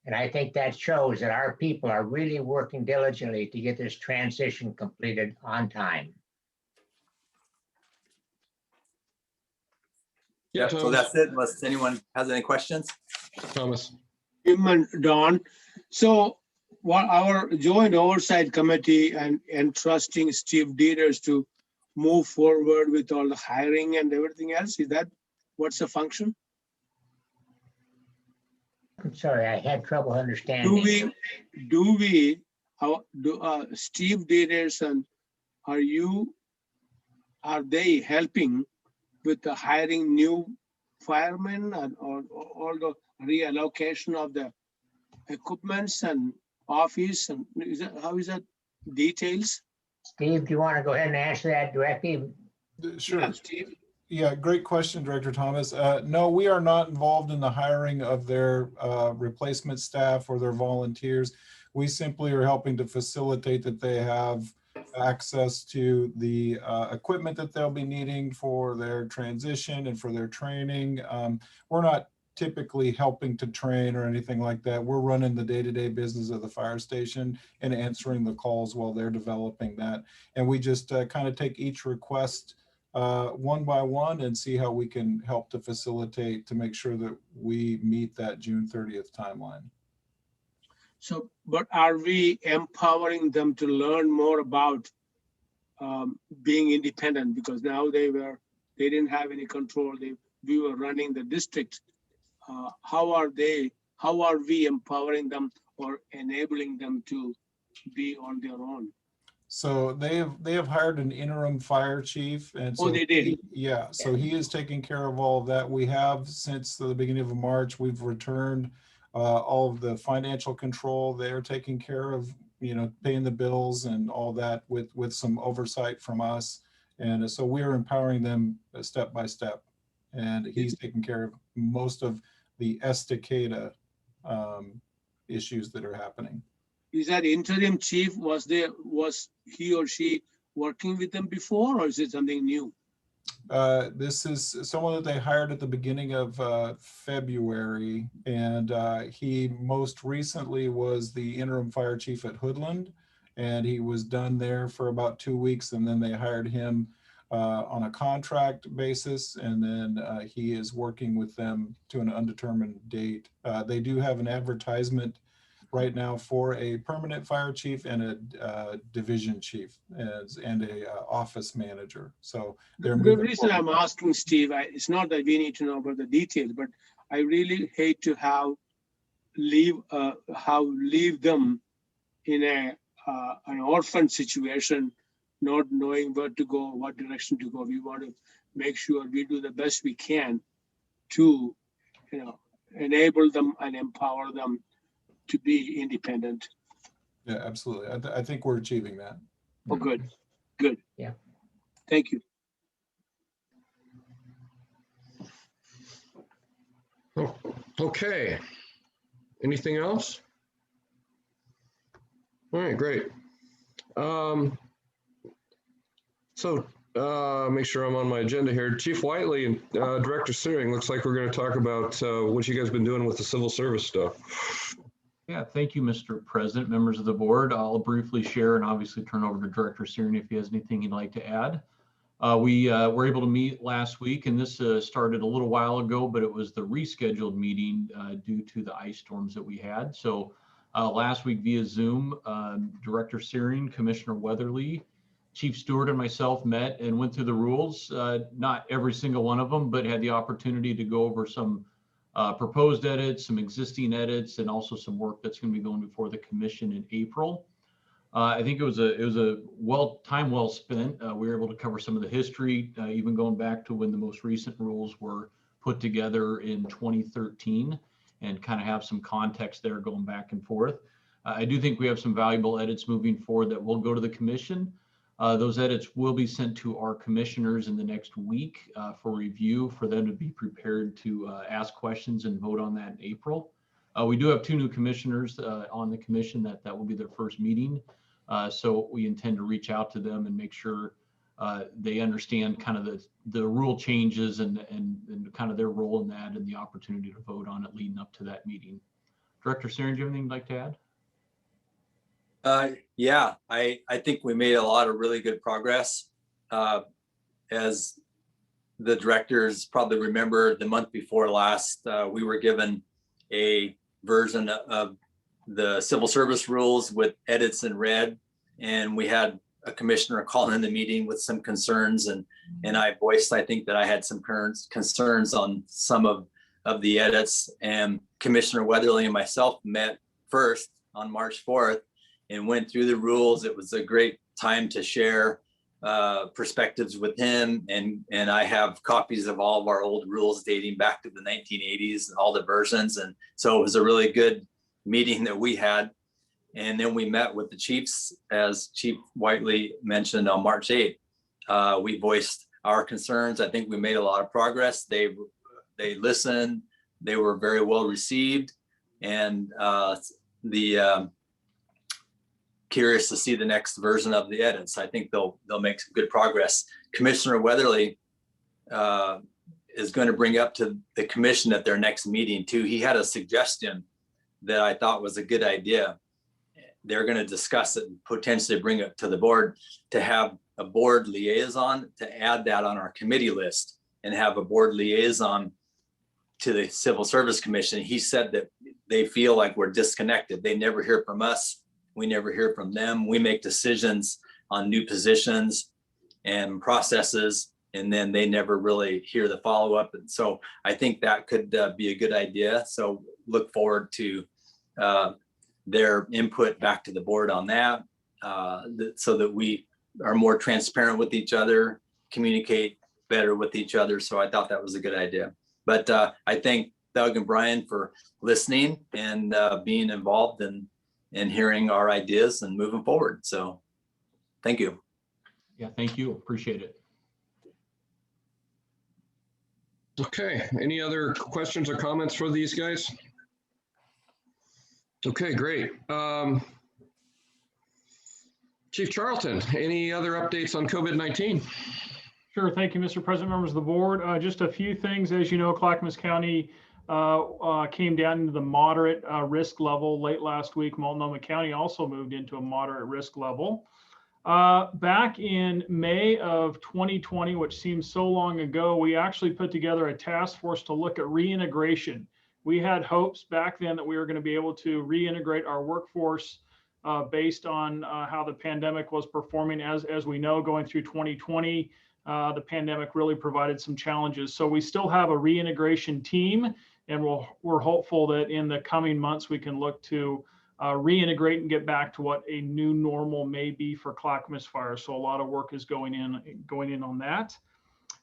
And I think that shows that our people are really working diligently to get this transition completed on time.
Yeah, so that's it, unless anyone has any questions.
Thomas.
Jim and Don. So what our joint oversight committee and entrusting Steve Dieters to move forward with all the hiring and everything else, is that what's the function?
I'm sorry, I had trouble understanding.
Steve Dieters and are they helping with the hiring new firemen and or the reallocation of the equipments and office, and how is that details?
Steve, do you want to go ahead and answer that directly?
Sure.
Yeah, Steve.
Yeah, great question, Director Thomas. No, we are not involved in the hiring of their replacement staff or their volunteers. We simply are helping to facilitate that they have access to the equipment that they'll be needing for their transition and for their training. We're not typically helping to train or anything like that. We're running the day-to-day business of the fire station and answering the calls while they're developing that. And we just kind of take each request one by one and see how we can help to facilitate to make sure that we meet that June 30th timeline.
So, but are we empowering them to learn more about being independent? Because now they didn't have any control. We were running the district. How are we empowering them or enabling them to be on their own?
So they have hired an interim fire chief, and so
they did.
So he is taking care of all of that. We have, since the beginning of March, we've returned all of the financial control. They're taking care of, paying the bills and all that with some oversight from us. And so we're empowering them step by step. And he's taking care of most of the Estacada issues that are happening.
Is that interim chief, was he or she working with them before, or is it something new?
This is someone that they hired at the beginning of February, and he most recently was the interim fire chief at Hoodland, and he was done there for about 2 weeks, and then they hired him on a contract basis, and then he is working with them to an undetermined date. They do have an advertisement right now for a permanent fire chief and a division chief and a office manager. So they're
the reason I'm asking, Steve, it's not that we need to know about the details, but I really hate to leave them in an orphan situation, not knowing where to go, what direction to go. We want to make sure we do the best we can to, enable them and empower them to be independent.
Yeah, absolutely. I think we're achieving that.
Oh, good.
Yeah.
Thank you.
Okay. Anything else? All right, great. Make sure I'm on my agenda here. Chief Whiteley and Director Searing, looks like we're going to talk about what you guys been doing with the civil service stuff.
Yeah, thank you, Mr. President, members of the board. I'll briefly share and obviously turn over to Director Searing if he has anything he'd like to add. We were able to meet last week, and this started a little while ago, but it was the rescheduled meeting due to the ice storms that we had. So last week via Zoom, Director Searing, Commissioner Weatherly, Chief Stewart, and myself met and went through the rules. Not every single one of them, but had the opportunity to go over some proposed edits, some existing edits, and also some work that's going to be going before the commission in April. I think it was a time well spent. We were able to cover some of the history, even going back to when the most recent rules were put together in 2013. and kind of have some context there going back and forth. I do think we have some valuable edits moving forward that will go to the commission. Those edits will be sent to our commissioners in the next week for review, for them to be prepared to ask questions and vote on that in April. We do have 2 new commissioners on the commission that will be their first meeting. So we intend to reach out to them and make sure they understand kind of the rule changes and kind of their role in that and the opportunity to vote on it leading up to that meeting. Director Saren, do you have anything you'd like to add?
Yeah, I think we made a lot of really good progress. As the directors probably remember, the month before last, we were given a version of the civil service rules with edits in red, and we had a commissioner call in the meeting with some concerns, and I voiced, I think, that I had some concerns on some of the edits, and Commissioner Weatherly and myself met first on March 4th and went through the rules. It was a great time to share perspectives with him, and I have copies of all of our old rules dating back to the 1980s and all the versions, and so it was a really good meeting that we had. And then we met with the chiefs, as Chief Whiteley mentioned, on March 8th. We voiced our concerns. I think we made a lot of progress. They listened. They were very well received, and curious to see the next version of the edits. I think they'll make some good progress. Commissioner Weatherly is going to bring up to the commission at their next meeting too. He had a suggestion that I thought was a good idea. They're going to discuss it and potentially bring it to the board to have a board liaison, to add that on our committee list and have a board liaison to the Civil Service Commission. He said that they feel like we're disconnected. They never hear from us. We never hear from them. We make decisions on new positions and processes, and then they never really hear the follow-up. And so I think that could be a good idea. So look forward to their input back to the board on that, so that we are more transparent with each other, communicate better with each other. So I thought that was a good idea. But I thank Doug and Brian for listening and being involved and hearing our ideas and moving forward. So thank you.
Yeah, thank you. Appreciate it.
Okay, any other questions or comments for these guys? Okay, great. Chief Charlton, any other updates on COVID-19?
Sure. Thank you, Mr. President, members of the board. Just a few things. As you know, Clackamas County came down into the moderate risk level late last week. Multnomah County also moved into a moderate risk level. Back in May of 2020, which seems so long ago, we actually put together a task force to look at reintegration. We had hopes back then that we were going to be able to reintegrate our workforce based on how the pandemic was performing. As we know, going through 2020, the pandemic really provided some challenges. So we still have a reintegration team, and we're hopeful that in the coming months we can look to reintegrate and get back to what a new normal may be for Clackamas Fire. So a lot of work is going in on that.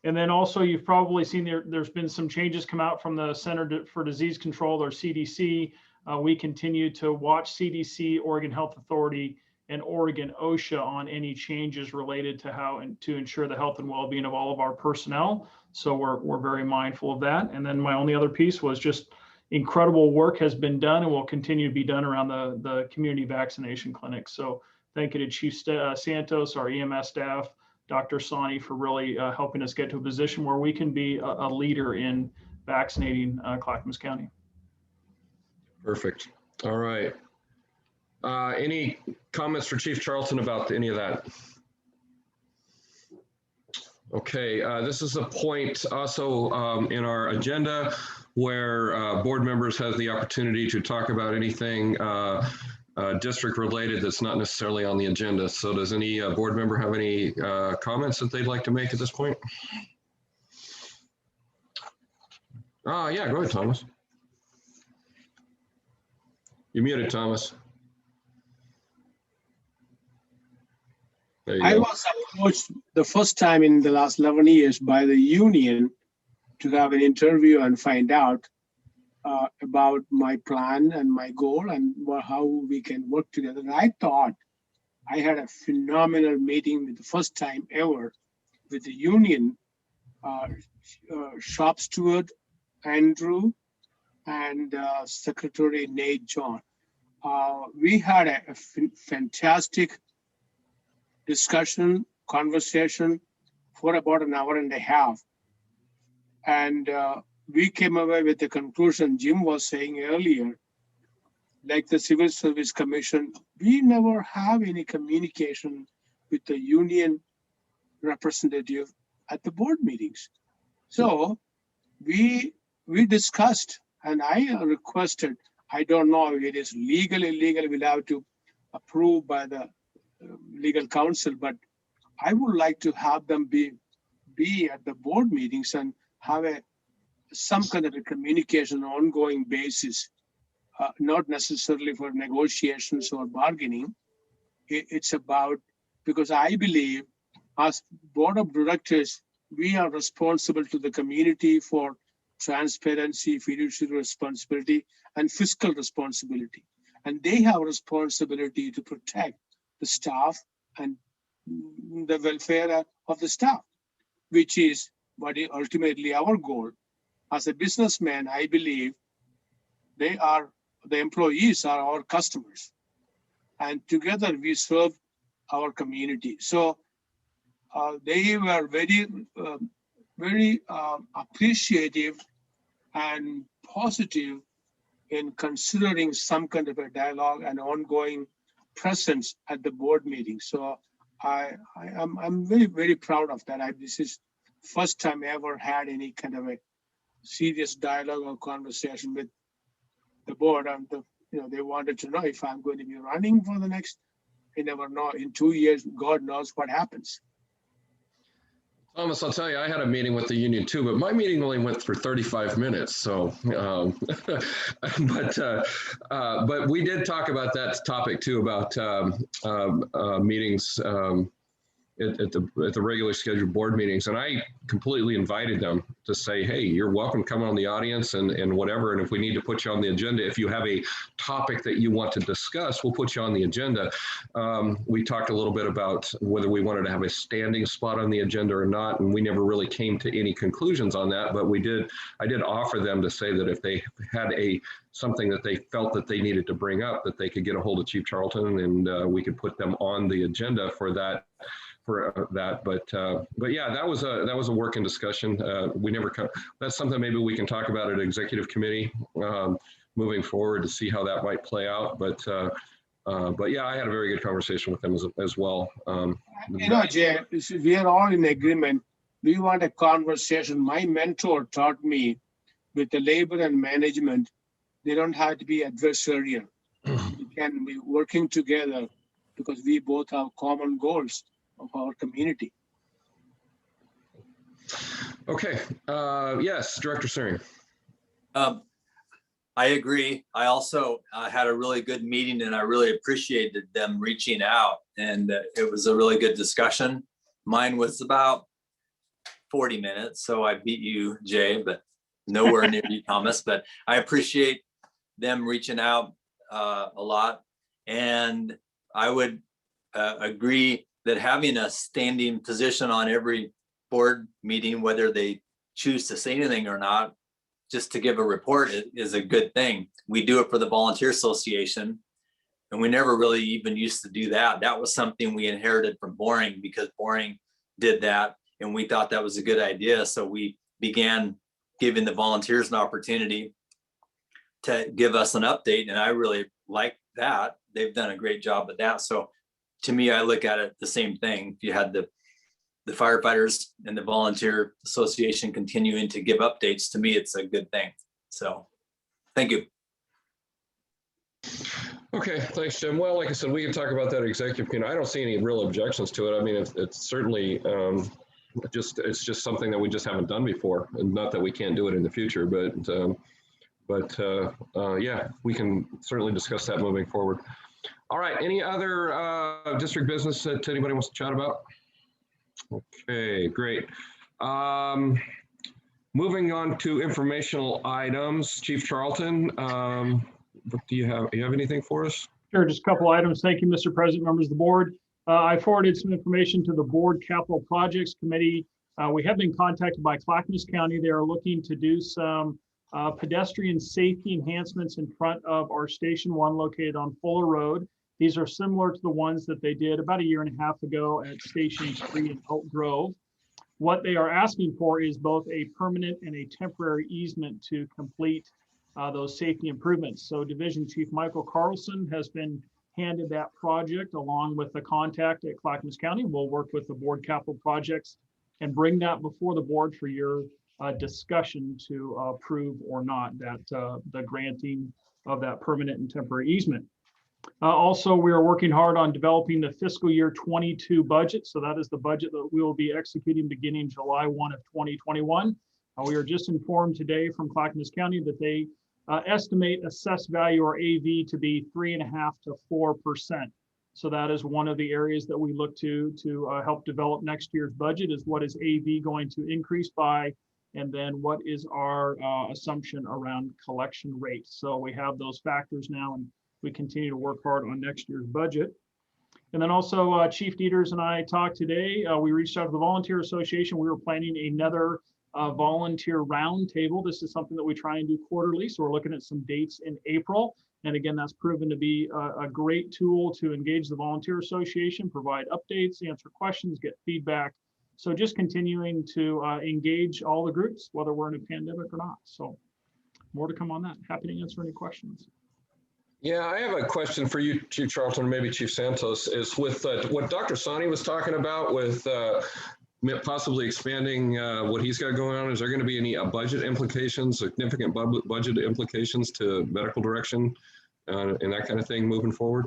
And then also, you've probably seen there's been some changes come out from the Center for Disease Control, or CDC. We continue to watch CDC, Oregon Health Authority, and Oregon OSHA on any changes related to how and to ensure the health and well-being of all of our personnel. So we're very mindful of that. And then my only other piece was just incredible work has been done and will continue to be done around the community vaccination clinic. So thank you to Chief Santos, our EMS staff, Dr. Sani, for really helping us get to a position where we can be a leader in vaccinating Clackamas County.
Perfect. All right. Any comments for Chief Charlton about any of that? Okay, this is a point also in our agenda where board members have the opportunity to talk about anything district related that's not necessarily on the agenda. So does any board member have any comments that they'd like to make at this point? Yeah, go ahead, Thomas. You're muted, Thomas.
I was approached the first time in the last 11 years by the union to have an interview and find out about my plan and my goal and how we can work together. And I thought I had a phenomenal meeting with the first time ever with the union shop steward Andrew and Secretary Nate John. We had a fantastic discussion, conversation for about an hour and a half. And we came away with the conclusion Jim was saying earlier, like the Civil Service Commission, we never have any communication with the union representative at the board meetings. So we discussed, and I requested, I don't know if it is legally illegal, we'll have to approve by the legal counsel, but I would like to have them be at the board meetings and have some kind of a communication ongoing basis, not necessarily for negotiations or bargaining. It's about, because I believe as board of directors, we are responsible to the community for transparency, fiduciary responsibility, and fiscal responsibility. And they have a responsibility to protect the staff and the welfare of the staff, which is what is ultimately our goal. As a businessman, I believe the employees are our customers. And together we serve our community. So they were very appreciative and positive in considering some kind of a dialogue and ongoing presence at the board meeting. So I'm very, very proud of that. This is first time I ever had any kind of a serious dialogue or conversation with the board. And they wanted to know if I'm going to be running for the next, you never know, in 2 years, God knows what happens.
Thomas, I'll tell you, I had a meeting with the union too, but my meeting only went for 35 minutes. So, but we did talk about that topic too, about meetings at the regular scheduled board meetings. And I completely invited them to say, hey, you're welcome to come on the audience and whatever. And if we need to put you on the agenda, if you have a topic that you want to discuss, we'll put you on the agenda. We talked a little bit about whether we wanted to have a standing spot on the agenda or not. And we never really came to any conclusions on that, but I did offer them to say that if they had something that they felt that they needed to bring up, that they could get a hold of Chief Charlton and we could put them on the agenda for that. But yeah, that was a working discussion. That's something maybe we can talk about at executive committee moving forward to see how that might play out. But yeah, I had a very good conversation with them as well.
Jay, we are all in agreement. We want a conversation. My mentor taught me with the labor and management, they don't have to be adversarial. We can be working together because we both have common goals of our community.
Okay. Yes, Director Searing.
I agree. I also had a really good meeting and I really appreciated them reaching out and it was a really good discussion. Mine was about 40 minutes. So I beat you, Jay, but nowhere near you, Thomas, but I appreciate them reaching out a lot. And I would agree that having a standing position on every board meeting, whether they choose to say anything or not, just to give a report is a good thing. We do it for the Volunteer Association, and we never really even used to do that. That was something we inherited from Boring because Boring did that, and we thought that was a good idea. So we began giving the volunteers an opportunity to give us an update, and I really like that. They've done a great job at that. So to me, I look at it the same thing. If you had the firefighters and the volunteer association continuing to give updates, to me, it's a good thing. So thank you.
Okay, thanks, Jim. Well, like I said, we can talk about that executive committee. I don't see any real objections to it. I mean, it's certainly it's just something that we just haven't done before, and not that we can't do it in the future, but yeah, we can certainly discuss that moving forward. All right, any other district business that anybody wants to chat about? Okay, great. Moving on to informational items, Chief Charlton, what do you have? Do you have anything for us?
Sure, just a couple items. Thank you, Mr. President, members of the board. I forwarded some information to the Board Capital Projects Committee. We have been contacted by Clackamas County. They are looking to do some pedestrian safety enhancements in front of our Station 1 located on Fuller Road. These are similar to the ones that they did about a year and a half ago at Station 3 in Oak Grove. What they are asking for is both a permanent and a temporary easement to complete those safety improvements. So Division Chief Michael Carlson has been handed that project along with the contact at Clackamas County. We'll work with the Board Capital Projects and bring that before the board for your discussion to approve or not that the granting of that permanent and temporary easement. Also, we are working hard on developing the fiscal year 22 budget. So that is the budget that we will be executing beginning July 1 of 2021. We are just informed today from Clackamas County that they estimate assessed value or AV to be 3.5% to 4%. So that is one of the areas that we look to help develop next year's budget is what is AV going to increase by, and then what is our assumption around collection rate. So we have those factors now, and we continue to work hard on next year's budget. And then also Chief Dieters and I talked today. We reached out to the Volunteer Association. We were planning another volunteer roundtable. This is something that we try and do quarterly. So we're looking at some dates in April. And again, that's proven to be a great tool to engage the Volunteer Association, provide updates, answer questions, get feedback. So just continuing to engage all the groups, whether we're in a pandemic or not. So more to come on that. Happy to answer any questions.
Yeah, I have a question for you, Chief Charlton, maybe Chief Santos, is with what Dr. Sani was talking about with possibly expanding what he's got going on. Is there going to be any budget implications, significant budget implications to medical direction and that kind of thing moving forward?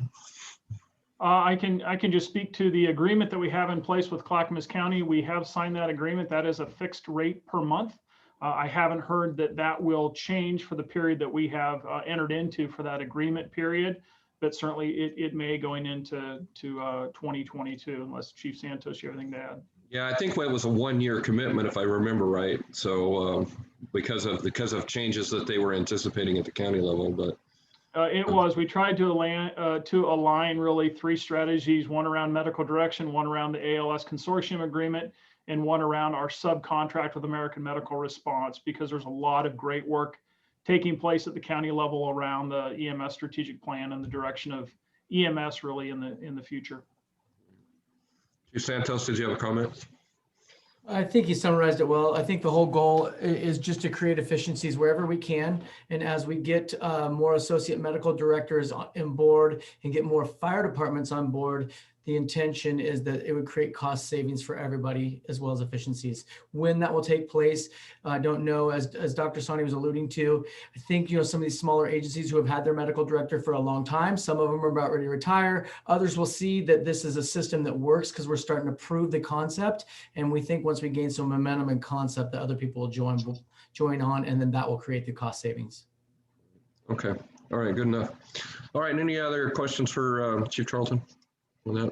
I can just speak to the agreement that we have in place with Clackamas County. We have signed that agreement. That is a fixed rate per month. I haven't heard that will change for the period that we have entered into for that agreement period, but certainly it may going into 2022, unless Chief Santos, you have anything to add?
Yeah, I think it was a 1-year commitment, if I remember right. So because of changes that they were anticipating at the county level, but.
It was. We tried to align really 3 strategies: one around medical direction, one around the ALS consortium agreement, and one around our subcontract with American Medical Response, because there's a lot of great work taking place at the county level around the EMS strategic plan and the direction of EMS really in the future.
Chief Santos, did you have a comment?
I think you summarized it well. I think the whole goal is just to create efficiencies wherever we can. And as we get more associate medical directors on board and get more fire departments on board, the intention is that it would create cost savings for everybody as well as efficiencies. When that will take place, I don't know. As Dr. Sani was alluding to, I think some of these smaller agencies who have had their medical director for a long time, some of them are about ready to retire. Others will see that this is a system that works because we're starting to prove the concept. And we think once we gain some momentum and concept, that other people will join on, and then that will create the cost savings.
Okay. All right. Good enough. All right. Any other questions for Chief Charlton on that?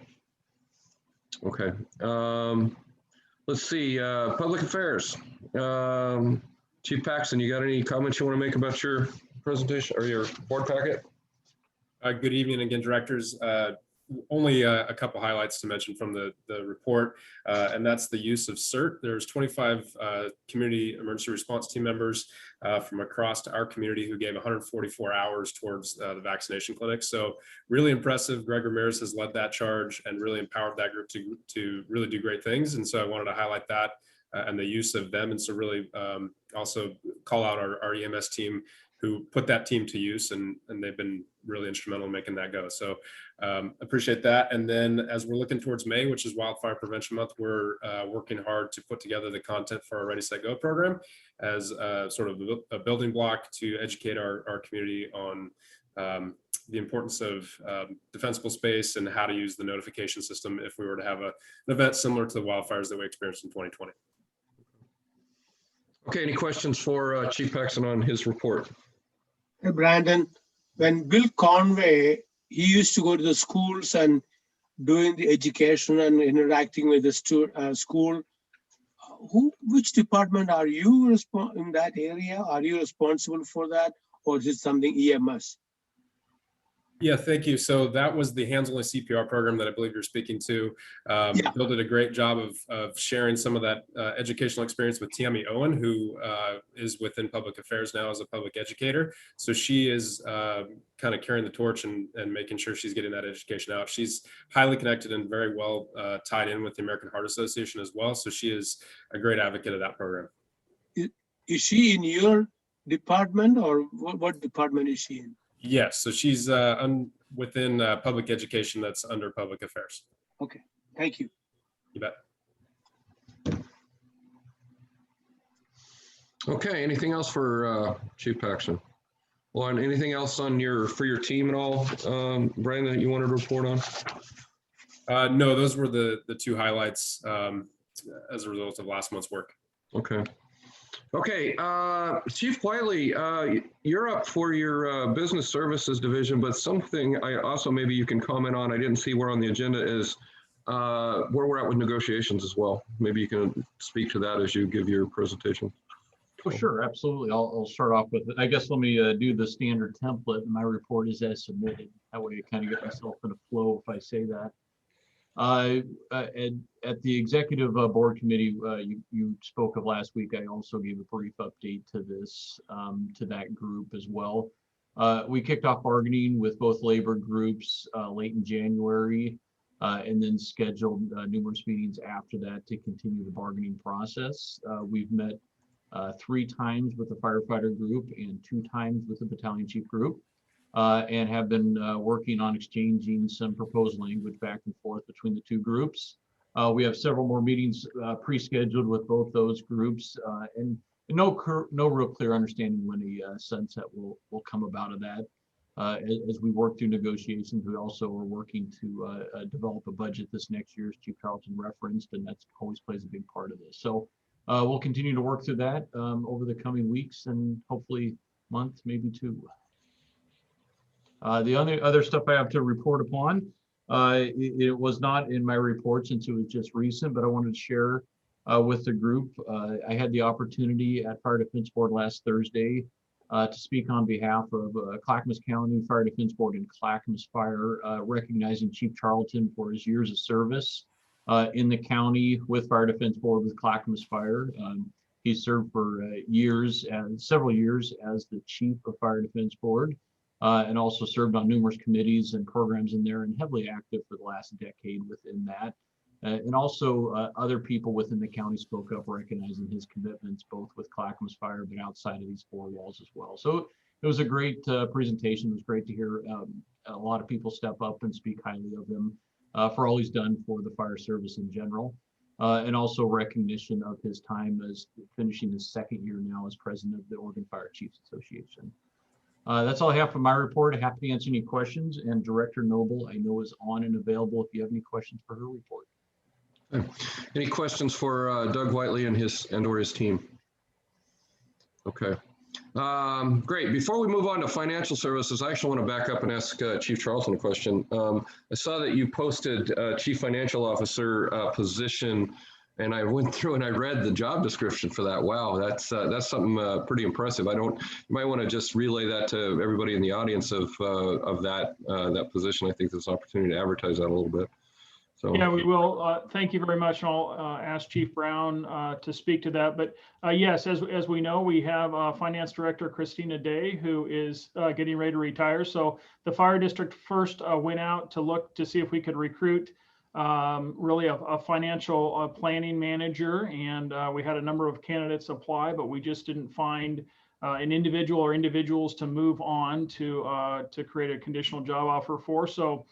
Okay. Let's see. Public affairs. Chief Paxton, you got any comments you want to make about your presentation or your board packet?
Good evening again, directors. Only a couple highlights to mention from the report, and that's the use of CERT. There's 25 community emergency response team members from across our community who gave 144 hours towards the vaccination clinic. So really impressive. Greg Ramirez has led that charge and really empowered that group to really do great things. And so I wanted to highlight that and the use of them. And so really also call out our EMS team who put that team to use, and they've been really instrumental in making that go. So appreciate that. And then as we're looking towards May, which is Wildfire Prevention Month, we're working hard to put together the content for our Ready, Set, Go program as sort of a building block to educate our community on the importance of defensible space and how to use the notification system if we were to have an event similar to the wildfires that we experienced in 2020.
Okay, any questions for Chief Paxton on his report?
Hey, Brandon, when Bill Conway, he used to go to the schools and doing the education and interacting with the school, which department are you in that area? Are you responsible for that, or is it something EMS?
Yeah, thank you. So that was the hands-only CPR program that I believe you're speaking to. Bill did a great job of sharing some of that educational experience with Tammy Owen, who is within public affairs now as a public educator. So she is kind of carrying the torch and making sure she's getting that education out. She's highly connected and very well tied in with the American Heart Association as well. So she is a great advocate of that program.
Is she in your department, or what department is she in?
Yes, so she's within public education that's under public affairs.
Okay, thank you.
You bet.
Okay, anything else for Chief Paxton? Well, and anything else on for your team at all, Brian, that you wanted to report on?
No, those were the two highlights as a result of last month's work.
Okay. Okay, Chief Wiley, you're up for your business services division, but something I also maybe you can comment on, I didn't see where on the agenda, is where we're at with negotiations as well. Maybe you can speak to that as you give your presentation.
Oh, sure, absolutely. I'll start off with it. I guess let me do the standard template. My report is as submitted. That way I kind of get myself in a flow if I say that. At the executive board committee you spoke of last week, I also gave a brief update to this, to that group as well. We kicked off bargaining with both labor groups late in January, and then scheduled numerous meetings after that to continue the bargaining process. We've met 3 times with the firefighter group and 2 times with the battalion chief group. And have been working on exchanging some proposed language back and forth between the 2 groups. We have several more meetings pre-scheduled with both those groups, and no real clear understanding when a sunset will come about of that. As we work through negotiations, we also are working to develop a budget this next year, as Chief Charlton referenced, and that's always plays a big part of this. So we'll continue to work through that over the coming weeks and hopefully month, maybe 2. The other stuff I have to report upon, it was not in my report since it was just recent, but I wanted to share with the group. I had the opportunity at Fire Defense Board last Thursday to speak on behalf of Clackamas County Fire Defense Board and Clackamas Fire, recognizing Chief Charlton for his years of service in the county with Fire Defense Board with Clackamas Fire. He served for years, several years as the Chief of Fire Defense Board. And also served on numerous committees and programs in there, and heavily active for the last decade within that. And also other people within the county spoke up, recognizing his commitments, both with Clackamas Fire, but outside of these 4 walls as well. So it was a great presentation. It was great to hear a lot of people step up and speak highly of him for all he's done for the fire service in general. And also recognition of his time as finishing his 2nd year now as president of the Oregon Fire Chiefs Association. That's all I have for my report. I'm happy to answer any questions, and Director Noble, I know, is on and available if you have any questions for her report.
Any questions for Doug Whiteley and or his team? Okay, great. Before we move on to financial services, I actually want to back up and ask Chief Charlton a question. I saw that you posted Chief Financial Officer position, and I went through and I read the job description for that. Wow, that's something pretty impressive. You might want to just relay that to everybody in the audience of that position. I think there's an opportunity to advertise that a little bit. So
yeah, we will. Thank you very much, and I'll ask Chief Brown to speak to that. But yes, as we know, we have Finance Director Christina Day, who is getting ready to retire. So the fire district first went out to look to see if we could recruit really a financial planning manager, and we had a number of candidates apply, but we just didn't find an individual or individuals to move on to create a conditional job offer for. So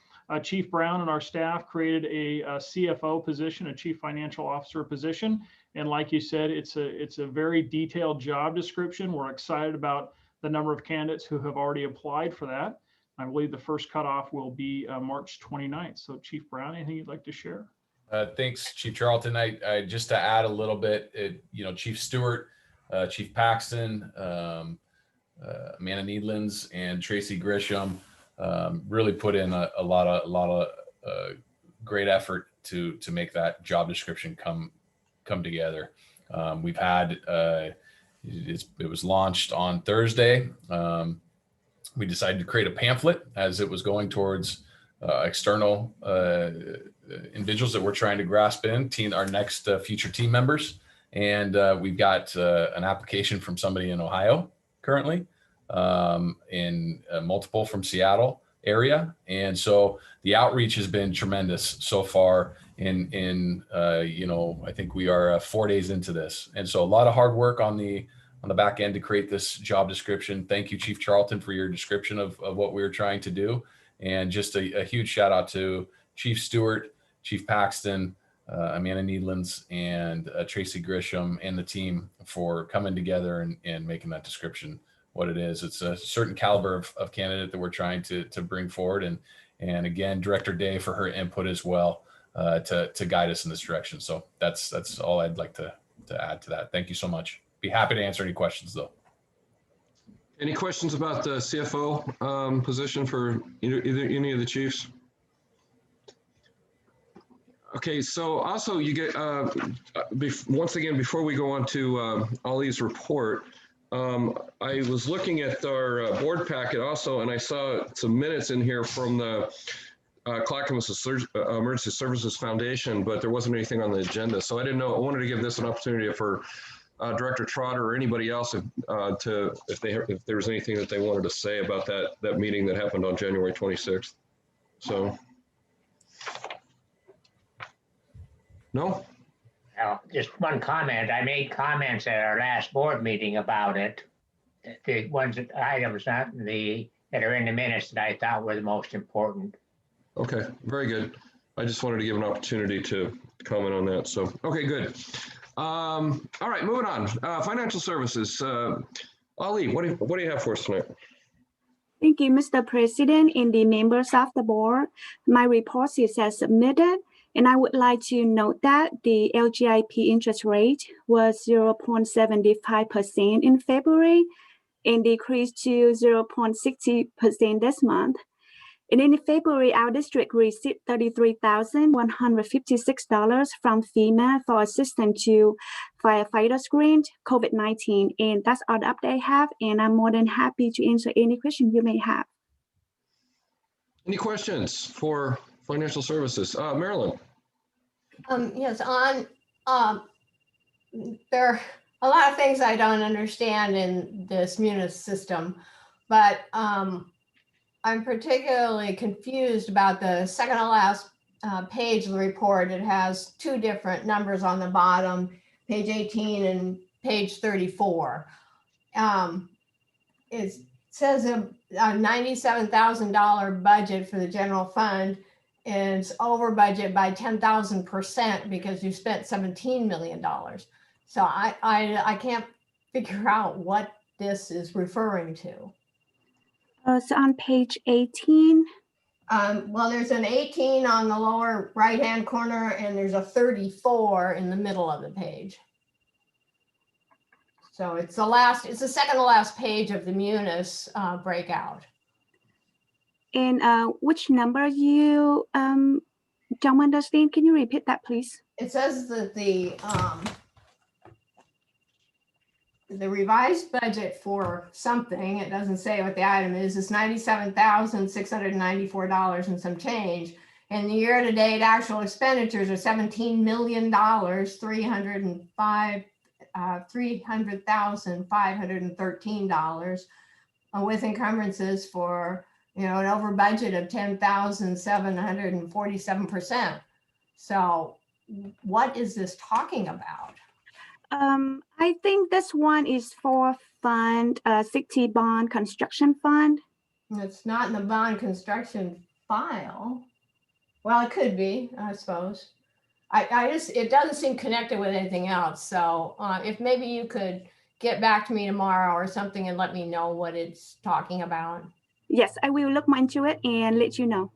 Chief Brown and our staff created a CFO position, a Chief Financial Officer position, and like you said, it's a very detailed job description. We're excited about the number of candidates who have already applied for that. I believe the first cutoff will be March 29th. So Chief Brown, anything you'd like to share?
Thanks, Chief Charlton. I just to add a little bit, Chief Stewart, Chief Paxton, Amanda Needlands, and Tracy Grisham really put in a lot of great effort to make that job description come together. We've had, it was launched on Thursday. We decided to create a pamphlet as it was going towards external individuals that we're trying to grasp in, our next future team members. And we've got an application from somebody in Ohio currently, in multiple from Seattle area. And so the outreach has been tremendous so far I think we are 4 days into this. And so a lot of hard work on the back end to create this job description. Thank you, Chief Charlton, for your description of what we were trying to do. And just a huge shout out to Chief Stewart, Chief Paxton, Amanda Needlands, and Tracy Grisham and the team for coming together and making that description what it is. It's a certain caliber of candidate that we're trying to bring forward. And again, Director Day for her input as well to guide us in this direction. So that's all I'd like to add to that. Thank you so much. Be happy to answer any questions though.
Any questions about the CFO position for either any of the chiefs? Okay, so also you get, once again, before we go on to Ali's report, I was looking at our board packet also, and I saw some minutes in here from the Clackamas Emergency Services Foundation, but there wasn't anything on the agenda. So I didn't know, I wanted to give this an opportunity for Director Trotter or anybody else if there was anything that they wanted to say about that meeting that happened on January 26th. So. No?
Just one comment. I made comments at our last board meeting about it. The items that are in the minutes that I thought were the most important.
Okay, very good. I just wanted to give an opportunity to comment on that. So, okay, good. All right, moving on. Financial services. Ali, what do you have for us tonight?
Thank you, Mr. President and the members of the board. My report is as submitted. And I would like to note that the LGIP interest rate was 0.75% in February and decreased to 0.60% this month. And in February, our district received $33,156 from FEMA for assistance to firefighters screened COVID-19. And that's all the update I have. And I'm more than happy to answer any question you may have.
Any questions for financial services? Marilyn.
Yes, there are a lot of things I don't understand in this Munis system, but I'm particularly confused about the second to last page of the report. It has two different numbers on the bottom, page 18 and page 34. It says a $97,000 budget for the general fund is over budget by 10,000% because you spent $17 million. So I can't figure out what this is referring to.
So on page 18.
Well, there's an 18 on the lower right-hand corner and there's a 34 in the middle of the page. So it's the second to last page of the Munis breakout.
And which number you don't understand? Can you repeat that, please?
It says that the revised budget for something, it doesn't say what the item is $97,694 and some change. And the year-to-date actual expenditures are $17,300,513 with encumbrances for an over budget of 10,747%. So what is this talking about?
I think this one is for city bond construction fund.
It's not in the bond construction file. Well, it could be, I suppose. It doesn't seem connected with anything else. So if maybe you could get back to me tomorrow or something and let me know what it's talking about.
Yes, I will look into it and let you know.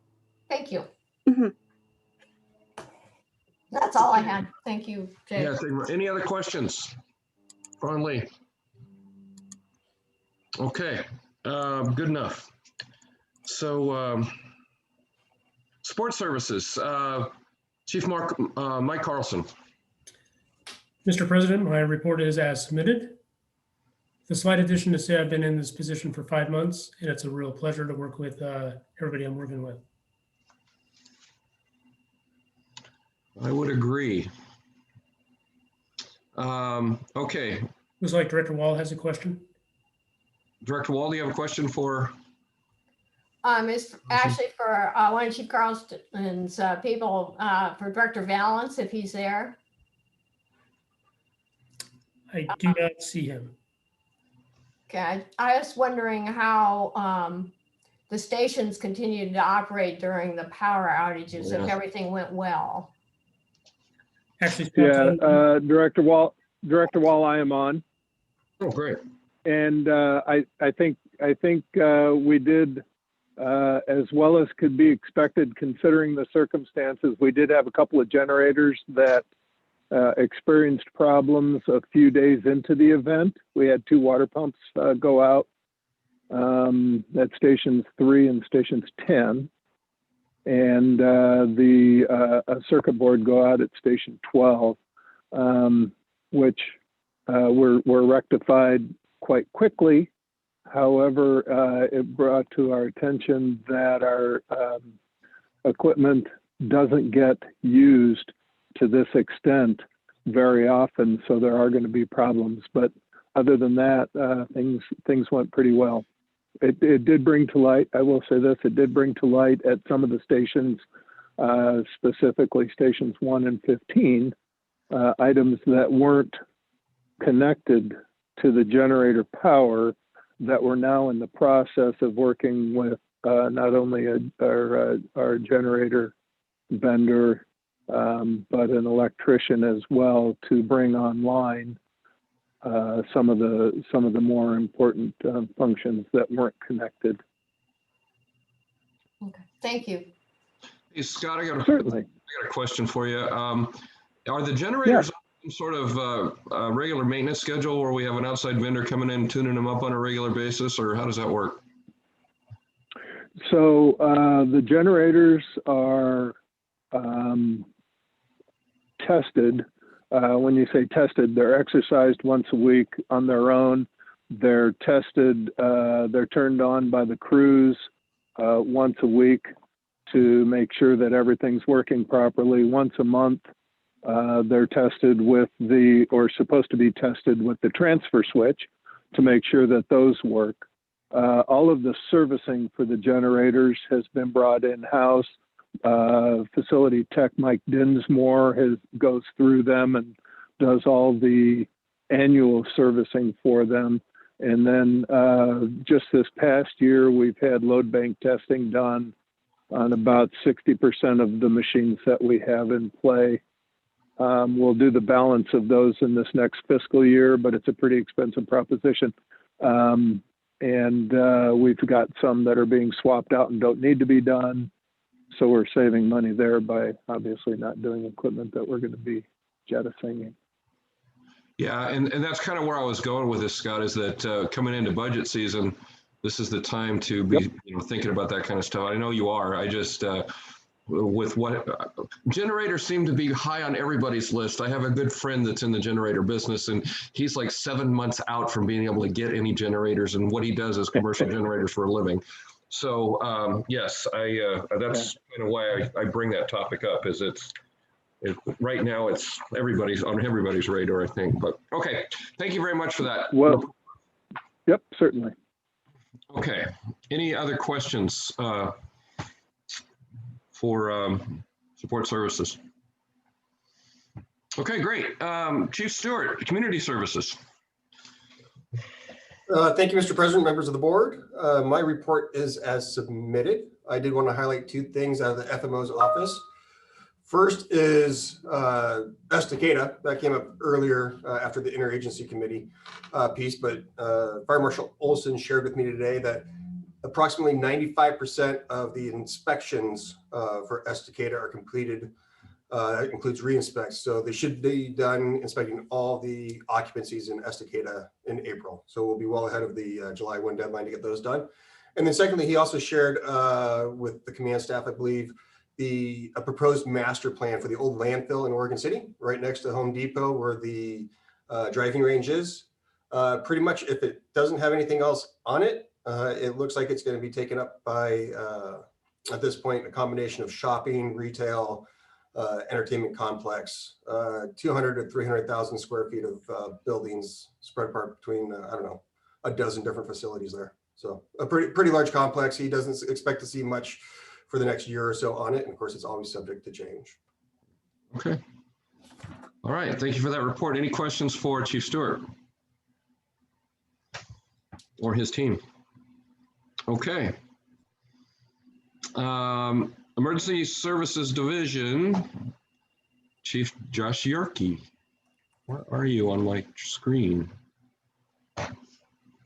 Thank you.
Mm-hmm.
That's all I had. Thank you, Jay.
Yeah, any other questions? Ron Lee. Okay, good enough. So sports services, Chief Mike Carlson.
Mr. President, my report is as submitted. The slight addition to say I've been in this position for 5 months, and it's a real pleasure to work with everybody I'm working with.
I would agree. Okay.
Looks like Director Wall has a question.
Director Wall, do you have a question for?
It's actually for one of Chief Carlson's people, for Director Valance, if he's there.
I do not see him.
Okay, I was wondering how the stations continued to operate during the power outages, if everything went well.
Actually,
yeah, Director Wall, I am on.
Oh, great.
And I think we did as well as could be expected considering the circumstances. We did have a couple of generators that experienced problems a few days into the event. We had 2 water pumps go out at stations 3 and stations 10. And the circuit board go out at station 12, which were rectified quite quickly. However, it brought to our attention that our equipment doesn't get used to this extent very often, so there are going to be problems. But other than that, things went pretty well. It did bring to light, I will say this, it did bring to light at some of the stations, specifically stations 1 and 15, items that weren't connected to the generator power that we're now in the process of working with not only our generator vendor, but an electrician as well to bring online some of the more important functions that weren't connected.
Okay, thank you.
Hey, Scott, I got
Certainly.
a question for you. Are the generators on some sort of regular maintenance schedule where we have an outside vendor coming in and tuning them up on a regular basis, or how does that work?
So the generators are tested. When you say tested, they're exercised once a week on their own. They're tested, they're turned on by the crews once a week to make sure that everything's working properly. Once a month, they're tested with or supposed to be tested with the transfer switch to make sure that those work. All of the servicing for the generators has been brought in-house. Facility tech Mike Dinsmore goes through them and does all the annual servicing for them. And then just this past year, we've had load bank testing done on about 60% of the machines that we have in play. We'll do the balance of those in this next fiscal year, but it's a pretty expensive proposition. And we've got some that are being swapped out and don't need to be done. So we're saving money there by obviously not doing equipment that we're going to be jettisoning.
Yeah, and that's kind of where I was going with this, Scott, is that coming into budget season, this is the time to be thinking about that kind of stuff. I know you are. I just, with what generators seem to be high on everybody's list. I have a good friend that's in the generator business, and he's like 7 months out from being able to get any generators, and what he does is commercial generators for a living. So yes, that's kind of why I bring that topic up. Is right now it's everybody's on everybody's radar, I think. But okay, thank you very much for that.
Well, yep, certainly.
Okay, any other questions for support services? Okay, great. Chief Stewart, Community Services.
Thank you, Mr. President, members of the board. My report is as submitted. I did want to highlight 2 things out of the FMO's office. First is Estacada. That came up earlier after the Interagency Committee piece, but Fire Marshal Olson shared with me today that approximately 95% of the inspections for Estacada are completed. That includes re-inspects. So they should be done inspecting all the occupancies in Estacada in April. So we'll be well ahead of the July 1 deadline to get those done. And then secondly, he also shared with the command staff, I believe, a proposed master plan for the old landfill in Oregon City, right next to Home Depot where the driving range is. Pretty much if it doesn't have anything else on it, it looks like it's going to be taken up by, at this point, a combination of shopping, retail, entertainment complex, 200 to 300,000 square feet of buildings spread apart between, I don't know, a dozen different facilities there. So a pretty large complex. He doesn't expect to see much for the next year or so on it. And of course, it's always subject to change.
Okay. All right. Thank you for that report. Any questions for Chief Stewart or his team? Okay. Emergency Services Division, Chief Josh Yerke. Where are you on my screen?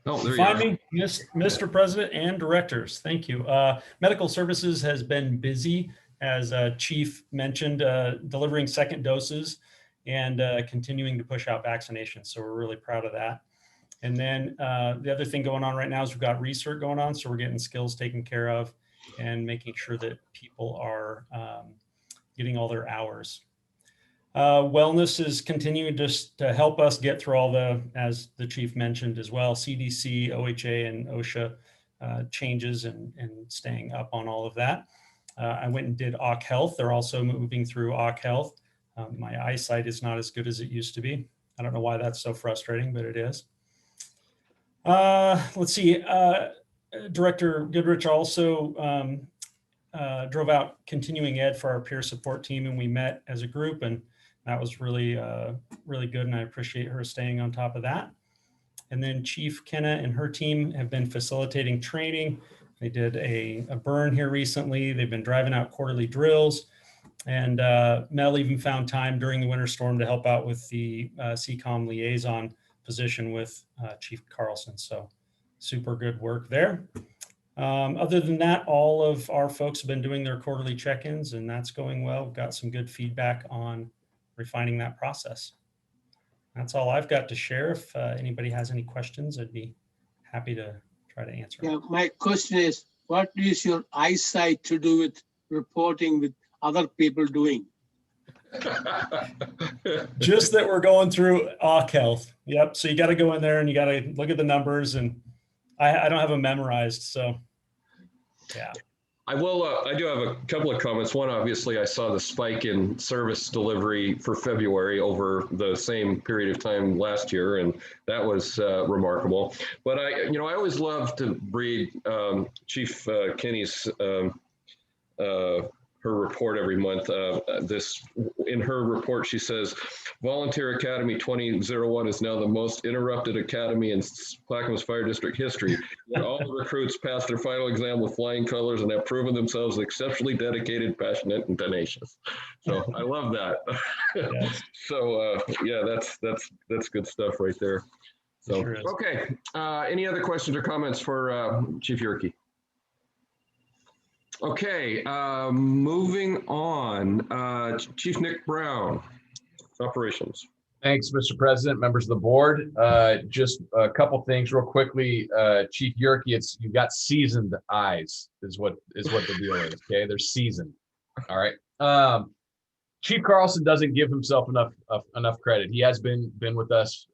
Oh, there you
Find
are.
me, Mr. President and directors. Thank you. Medical Services has been busy, as Chief mentioned, delivering second doses and continuing to push out vaccinations. So we're really proud of that. And then the other thing going on right now is we've got research going on. So we're getting skills taken care of and making sure that people are getting all their hours. Wellness is continuing just to help us get through all the, as the chief mentioned as well, CDC, OHA, and OSHA changes and staying up on all of that. I went and did OC Health. They're also moving through OC Health. My eyesight is not as good as it used to be. I don't know why that's so frustrating, but it is. Let's see. Director Goodrich also drove out continuing ed for our peer support team, and we met as a group, and that was really, really good, and I appreciate her staying on top of that. And then Chief Kenna and her team have been facilitating training. They did a burn here recently. They've been driving out quarterly drills, and Mel even found time during the winter storm to help out with the CCOM liaison position with Chief Carlson. So super good work there. Other than that, all of our folks have been doing their quarterly check-ins, and that's going well. We've got some good feedback on refining that process. That's all I've got to share. If anybody has any questions, I'd be happy to try to answer.
Yeah, my question is, what is your eyesight to do with reporting with other people doing?
Just that we're going through OC Health. Yep. So you got to go in there and you got to look at the numbers, and I don't have them memorized. So yeah.
I do have a couple of comments. One, obviously, I saw the spike in service delivery for February over the same period of time last year, and that was remarkable. But I always love to read Chief Kenny's her report every month. In her report, she says, Volunteer Academy 2001 is now the most interrupted academy in Clackamas Fire District history. Yet all the recruits passed their final exam with flying colors and have proven themselves exceptionally dedicated, passionate, and tenacious. So I love that. Yes. So yeah, that's good stuff right there. So sure, okay. Any other questions or comments for Chief Yerke? Okay, moving on. Chief Nick Brown, Operations.
Thanks, Mr. President, members of the board. Just a couple things real quickly. Chief Yerke, you've got seasoned eyes is what the deal is, okay? They're seasoned, all right? Chief Carlson doesn't give himself enough credit. He has been with us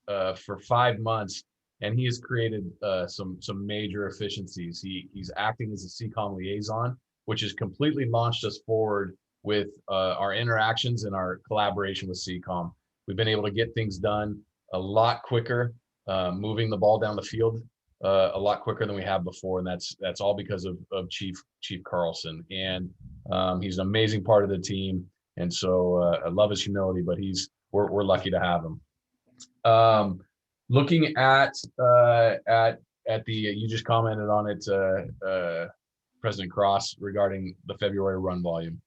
for 5 months, and he has created some major efficiencies. He's acting as a CCOM liaison, which has completely launched us forward with our interactions and our collaboration with CCOM. We've been able to get things done a lot quicker, moving the ball down the field a lot quicker than we have before, and that's all because of Chief Carlson. And he's an amazing part of the team, and so I love his humility, but we're lucky to have him. Looking at the, you just commented on it, President Cross, regarding the February run volume.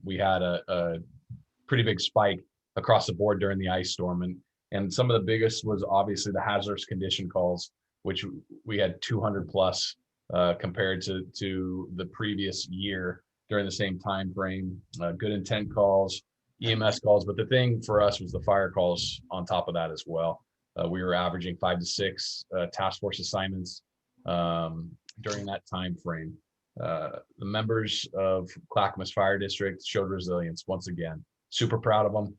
We had a pretty big spike across the board during the ice storm, and some of the biggest was obviously the hazardous condition calls, which we had 200 plus compared to the previous year during the same time frame. Good intent calls, EMS calls, but the thing for us was the fire calls on top of that as well. We were averaging 5 to 6 task force assignments during that time frame. The members of Clackamas Fire District showed resilience once again. Super proud of them.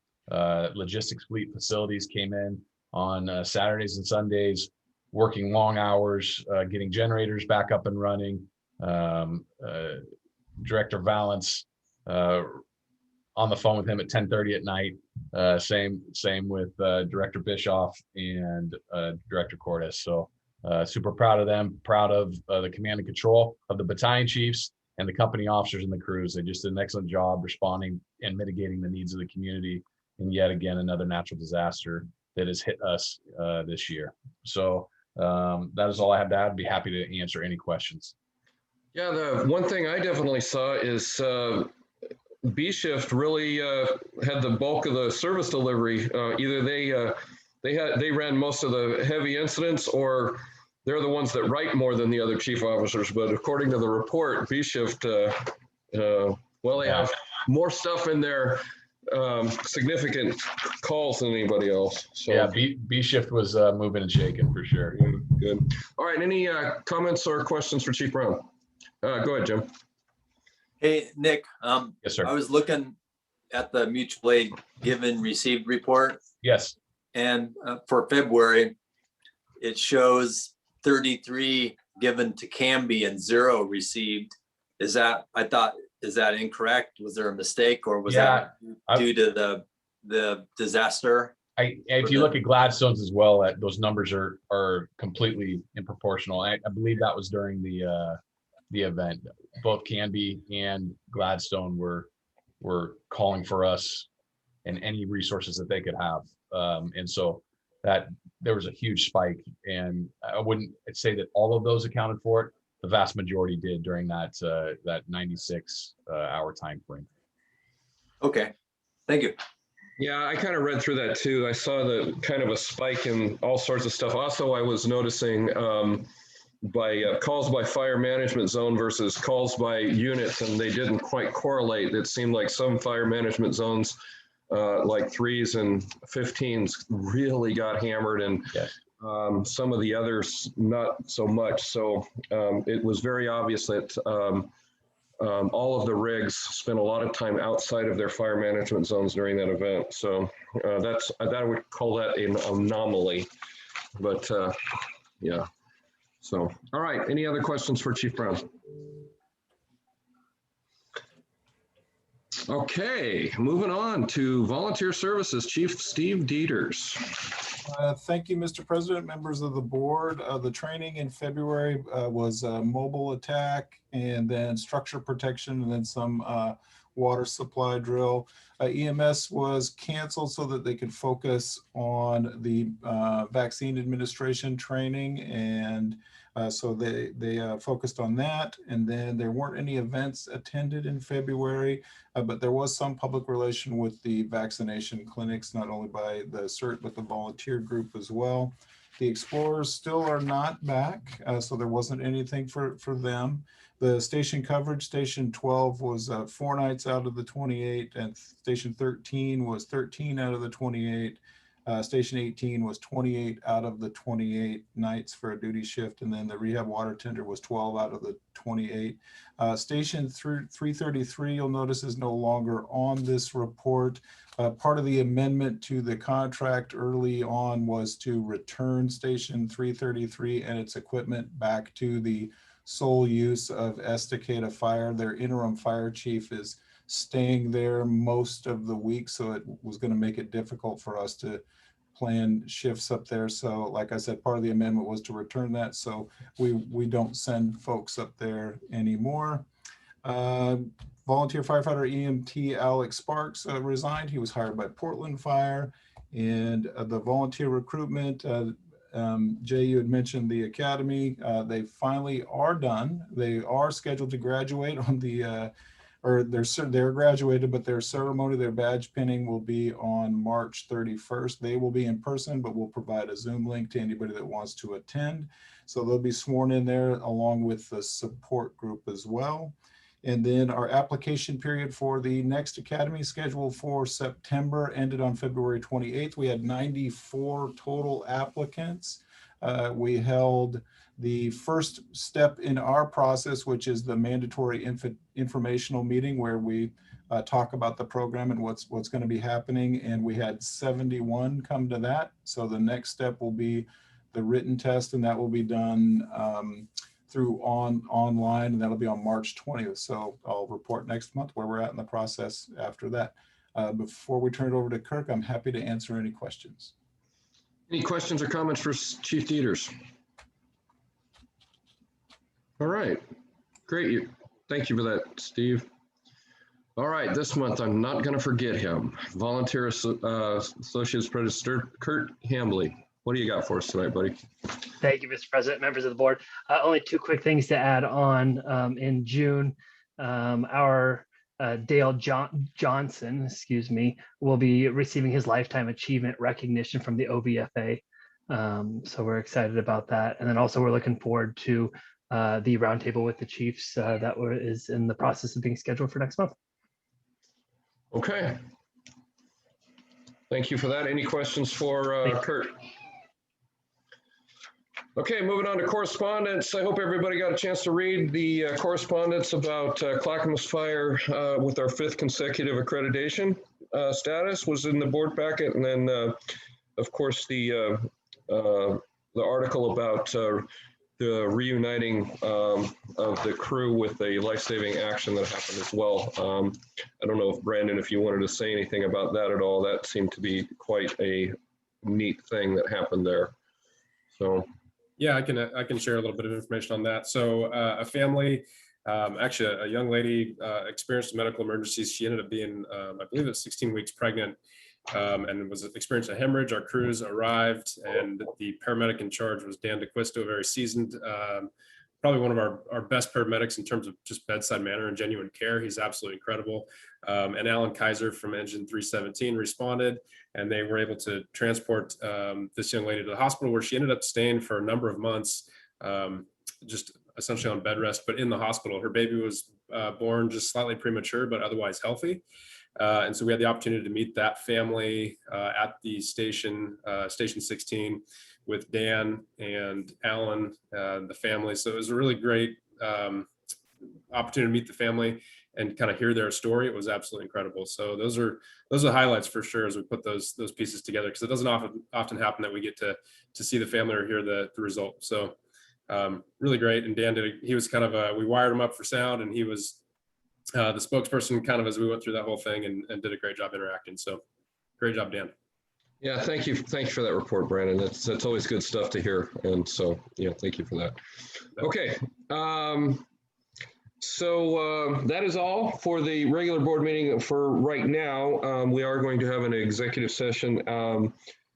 Logistics fleet facilities came in on Saturdays and Sundays, working long hours, getting generators back up and running. Director Valance, on the phone with him at 10:30 at night. Same with Director Bischoff and Director Cordes. So super proud of them, proud of the command and control of the battalion chiefs and the company officers and the crews. They just did an excellent job responding and mitigating the needs of the community. And yet again, another natural disaster that has hit us this year. So that is all I have to add. I'd be happy to answer any questions.
Yeah, the one thing I definitely saw is B Shift really had the bulk of the service delivery. Either they ran most of the heavy incidents, or they're the ones that write more than the other chief officers. But according to the report, B Shift, well, they have more stuff in their significant calls than anybody else. So
yeah, B Shift was moving and shaking for sure.
Good. All right, any comments or questions for Chief Brown? Go ahead, Jim.
Hey, Nick.
Yes, sir.
I was looking at the mutual aid given received report.
Yes.
And for February, it shows 33 given to Canby and 0 received. Is that incorrect? Was there a mistake, or was that due to the disaster?
If you look at Gladstone's as well, those numbers are completely improportional. I believe that was during the event. Both Canby and Gladstone were calling for us and any resources that they could have. And so that there was a huge spike, and I wouldn't say that all of those accounted for it. The vast majority did during that 96 hour time frame.
Okay, thank you.
Yeah, I kind of read through that too. I saw the kind of a spike in all sorts of stuff. Also, I was noticing by calls by fire management zone versus calls by units, and they didn't quite correlate. It seemed like some fire management zones, like 3s and 15s, really got hammered, and some of the others not so much. So it was very obvious that all of the rigs spent a lot of time outside of their fire management zones during that event. So I would call that an anomaly, but yeah. So, all right, any other questions for Chief Brown? Okay, moving on to volunteer services, Chief Steve Dieters.
Thank you, Mr. President, members of the board. The training in February was a mobile attack, and then structure protection, and then some water supply drill. EMS was canceled so that they could focus on the vaccine administration training, and so they focused on that. And then there weren't any events attended in February, but there was some public relation with the vaccination clinics, not only by the CERT, but the volunteer group as well. The Explorers still are not back, so there wasn't anything for them. The station coverage, Station 12 was 4 nights out of the 28, and Station 13 was 13 out of the 28. Station 18 was 28 out of the 28 nights for a duty shift, and then the rehab water tender was 12 out of the 28. Station 333, you'll notice, is no longer on this report. Part of the amendment to the contract early on was to return Station 333 and its equipment back to the sole use of Estacada Fire. Their interim fire chief is staying there most of the week, so it was going to make it difficult for us to plan shifts up there. So like I said, part of the amendment was to return that, so we don't send folks up there anymore. Volunteer firefighter EMT Alex Sparks resigned. He was hired by Portland Fire. And the volunteer recruitment, Jay, you had mentioned the academy. They finally are done. They are scheduled to graduate on the they're graduated, but their ceremony, their badge pinning will be on March 31st. They will be in person, but we'll provide a Zoom link to anybody that wants to attend. So they'll be sworn in there along with the support group as well. And then our application period for the next academy scheduled for September ended on February 28th. We had 94 total applicants. we held the first step in our process, which is the mandatory informational meeting where we talk about the program and what's going to be happening. And we had 71 come to that. So the next step will be the written test, and that will be done through online, and that'll be on March 20th. So I'll report next month where we're at in the process after that. Before we turn it over to Kirk, I'm happy to answer any questions.
Any questions or comments for Chief Dieters? All right, great. Thank you for that, Steve. All right, this month, I'm not going to forget him. Volunteer Associates President Kurt Hambley. What do you got for us tonight, buddy?
Thank you, Mr. President, members of the board. Only two quick things to add on. In June, our Dale Johnson, will be receiving his Lifetime Achievement Recognition from the OVFA. So we're excited about that. And then also we're looking forward to the roundtable with the chiefs that is in the process of being scheduled for next month.
Okay. Thank you for that. Any questions for Kurt? Okay, moving on to correspondence. I hope everybody got a chance to read the correspondence about Clackamas Fire with our 5th consecutive accreditation status was in the board packet. And then, of course, the article about the reuniting of the crew with a life-saving action that happened as well. I don't know if Brandon, if you wanted to say anything about that at all. That seemed to be quite a neat thing that happened there. So.
Yeah, I can share a little bit of information on that. So a family, actually a young lady experienced a medical emergency. She ended up being, I believe it was 16 weeks pregnant and was experiencing a hemorrhage. Our crews arrived and the paramedic in charge was Dan DeQuisto, very seasoned, probably one of our best paramedics in terms of just bedside manner and genuine care. He's absolutely incredible. And Alan Kaiser from Engine 317 responded, and they were able to transport this young lady to the hospital, where she ended up staying for a number of months, just essentially on bed rest, but in the hospital. Her baby was born just slightly premature, but otherwise healthy. And so we had the opportunity to meet that family at the station 16 with Dan and Alan, the family. So it was a really great opportunity to meet the family and kind of hear their story. It was absolutely incredible. So those are the highlights for sure as we put those pieces together, because it doesn't often happen that we get to see the family or hear the result. So really great. And Dan he was kind of we wired him up for sound, and he was the spokesperson kind of as we went through that whole thing, and did a great job interacting. So great job, Dan.
Yeah, thank you for that report, Brandon. That's always good stuff to hear. And so, yeah, thank you for that. Okay. So that is all for the regular board meeting for right now. We are going to have an executive session.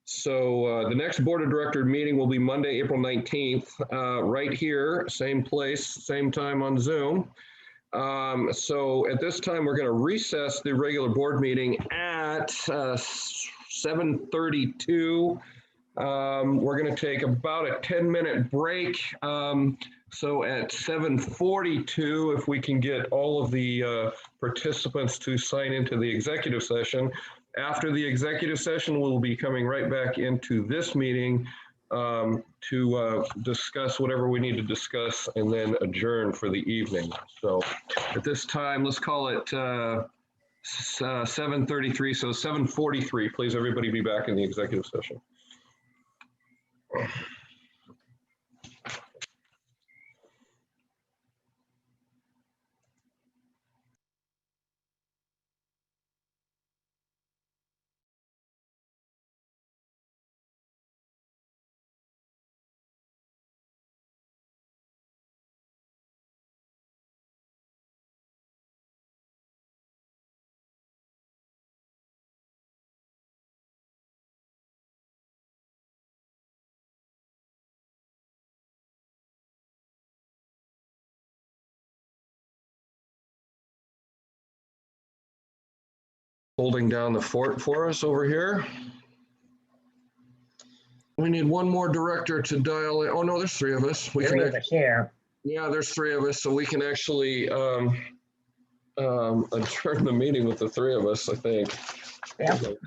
So the next board of director meeting will be Monday, April 19th, right here, same place, same time on Zoom. So at this time, we're going to recess the regular board meeting at 7:32. We're going to take about a 10-minute break. So at 7:42, if we can get all of the participants to sign into the executive session. After the executive session, we'll be coming right back into this meeting to discuss whatever we need to discuss and then adjourn for the evening. So at this time, let's call it 7:33. So 7:43, please everybody be back in the executive session. Holding down the fort for us over here. We need one more director to dial in. Oh no, there's 3 of us.
Three of us here.
Yeah, there's 3 of us, so we can actually adjourn the meeting with the 3 of us, I think.
Yep.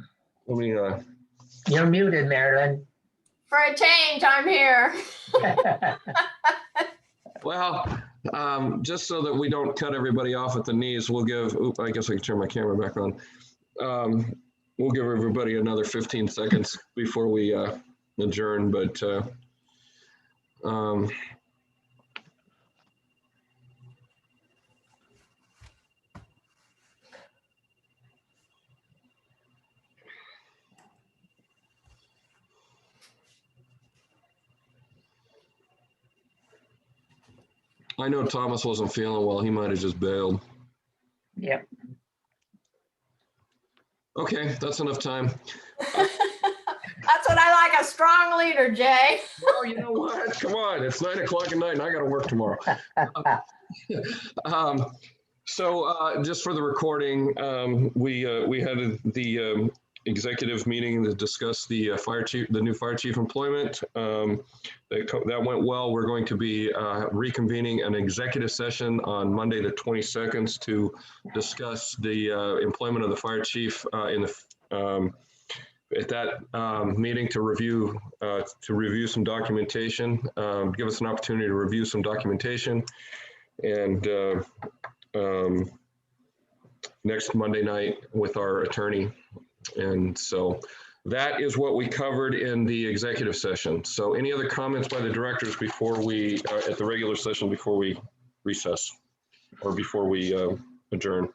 Let me.
You're muted, Marilyn.
For a change, I'm here.
Well, just so that we don't cut everybody off at the knees, we'll give, I guess I can turn my camera back on. We'll give everybody another 15 seconds before we adjourn, but I know Thomas wasn't feeling well. He might have just bailed.
Yep.
Okay, that's enough time.
That's what I like, a strong leader, Jay.
Well, you know what? Come on, it's 9 o'clock at night and I got to work tomorrow. So just for the recording, we had the executive meeting to discuss the new fire chief employment. That went well. We're going to be reconvening an executive session on Monday, the 22nd, to discuss the employment of the fire chief at that meeting to review some documentation, give us an opportunity to review some documentation, and next Monday night with our attorney. And so that is what we covered in the executive session. So any other comments by the directors before we, at the regular session, before we recess or before we adjourn?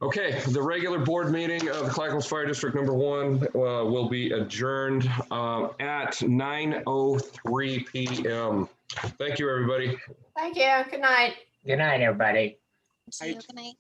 Okay, the regular board meeting of the Clackamas Fire District number 1 will be adjourned at 9:03 p.m. Thank you, everybody.
Thank you. Good night.
Good night, everybody.
See you. Good night.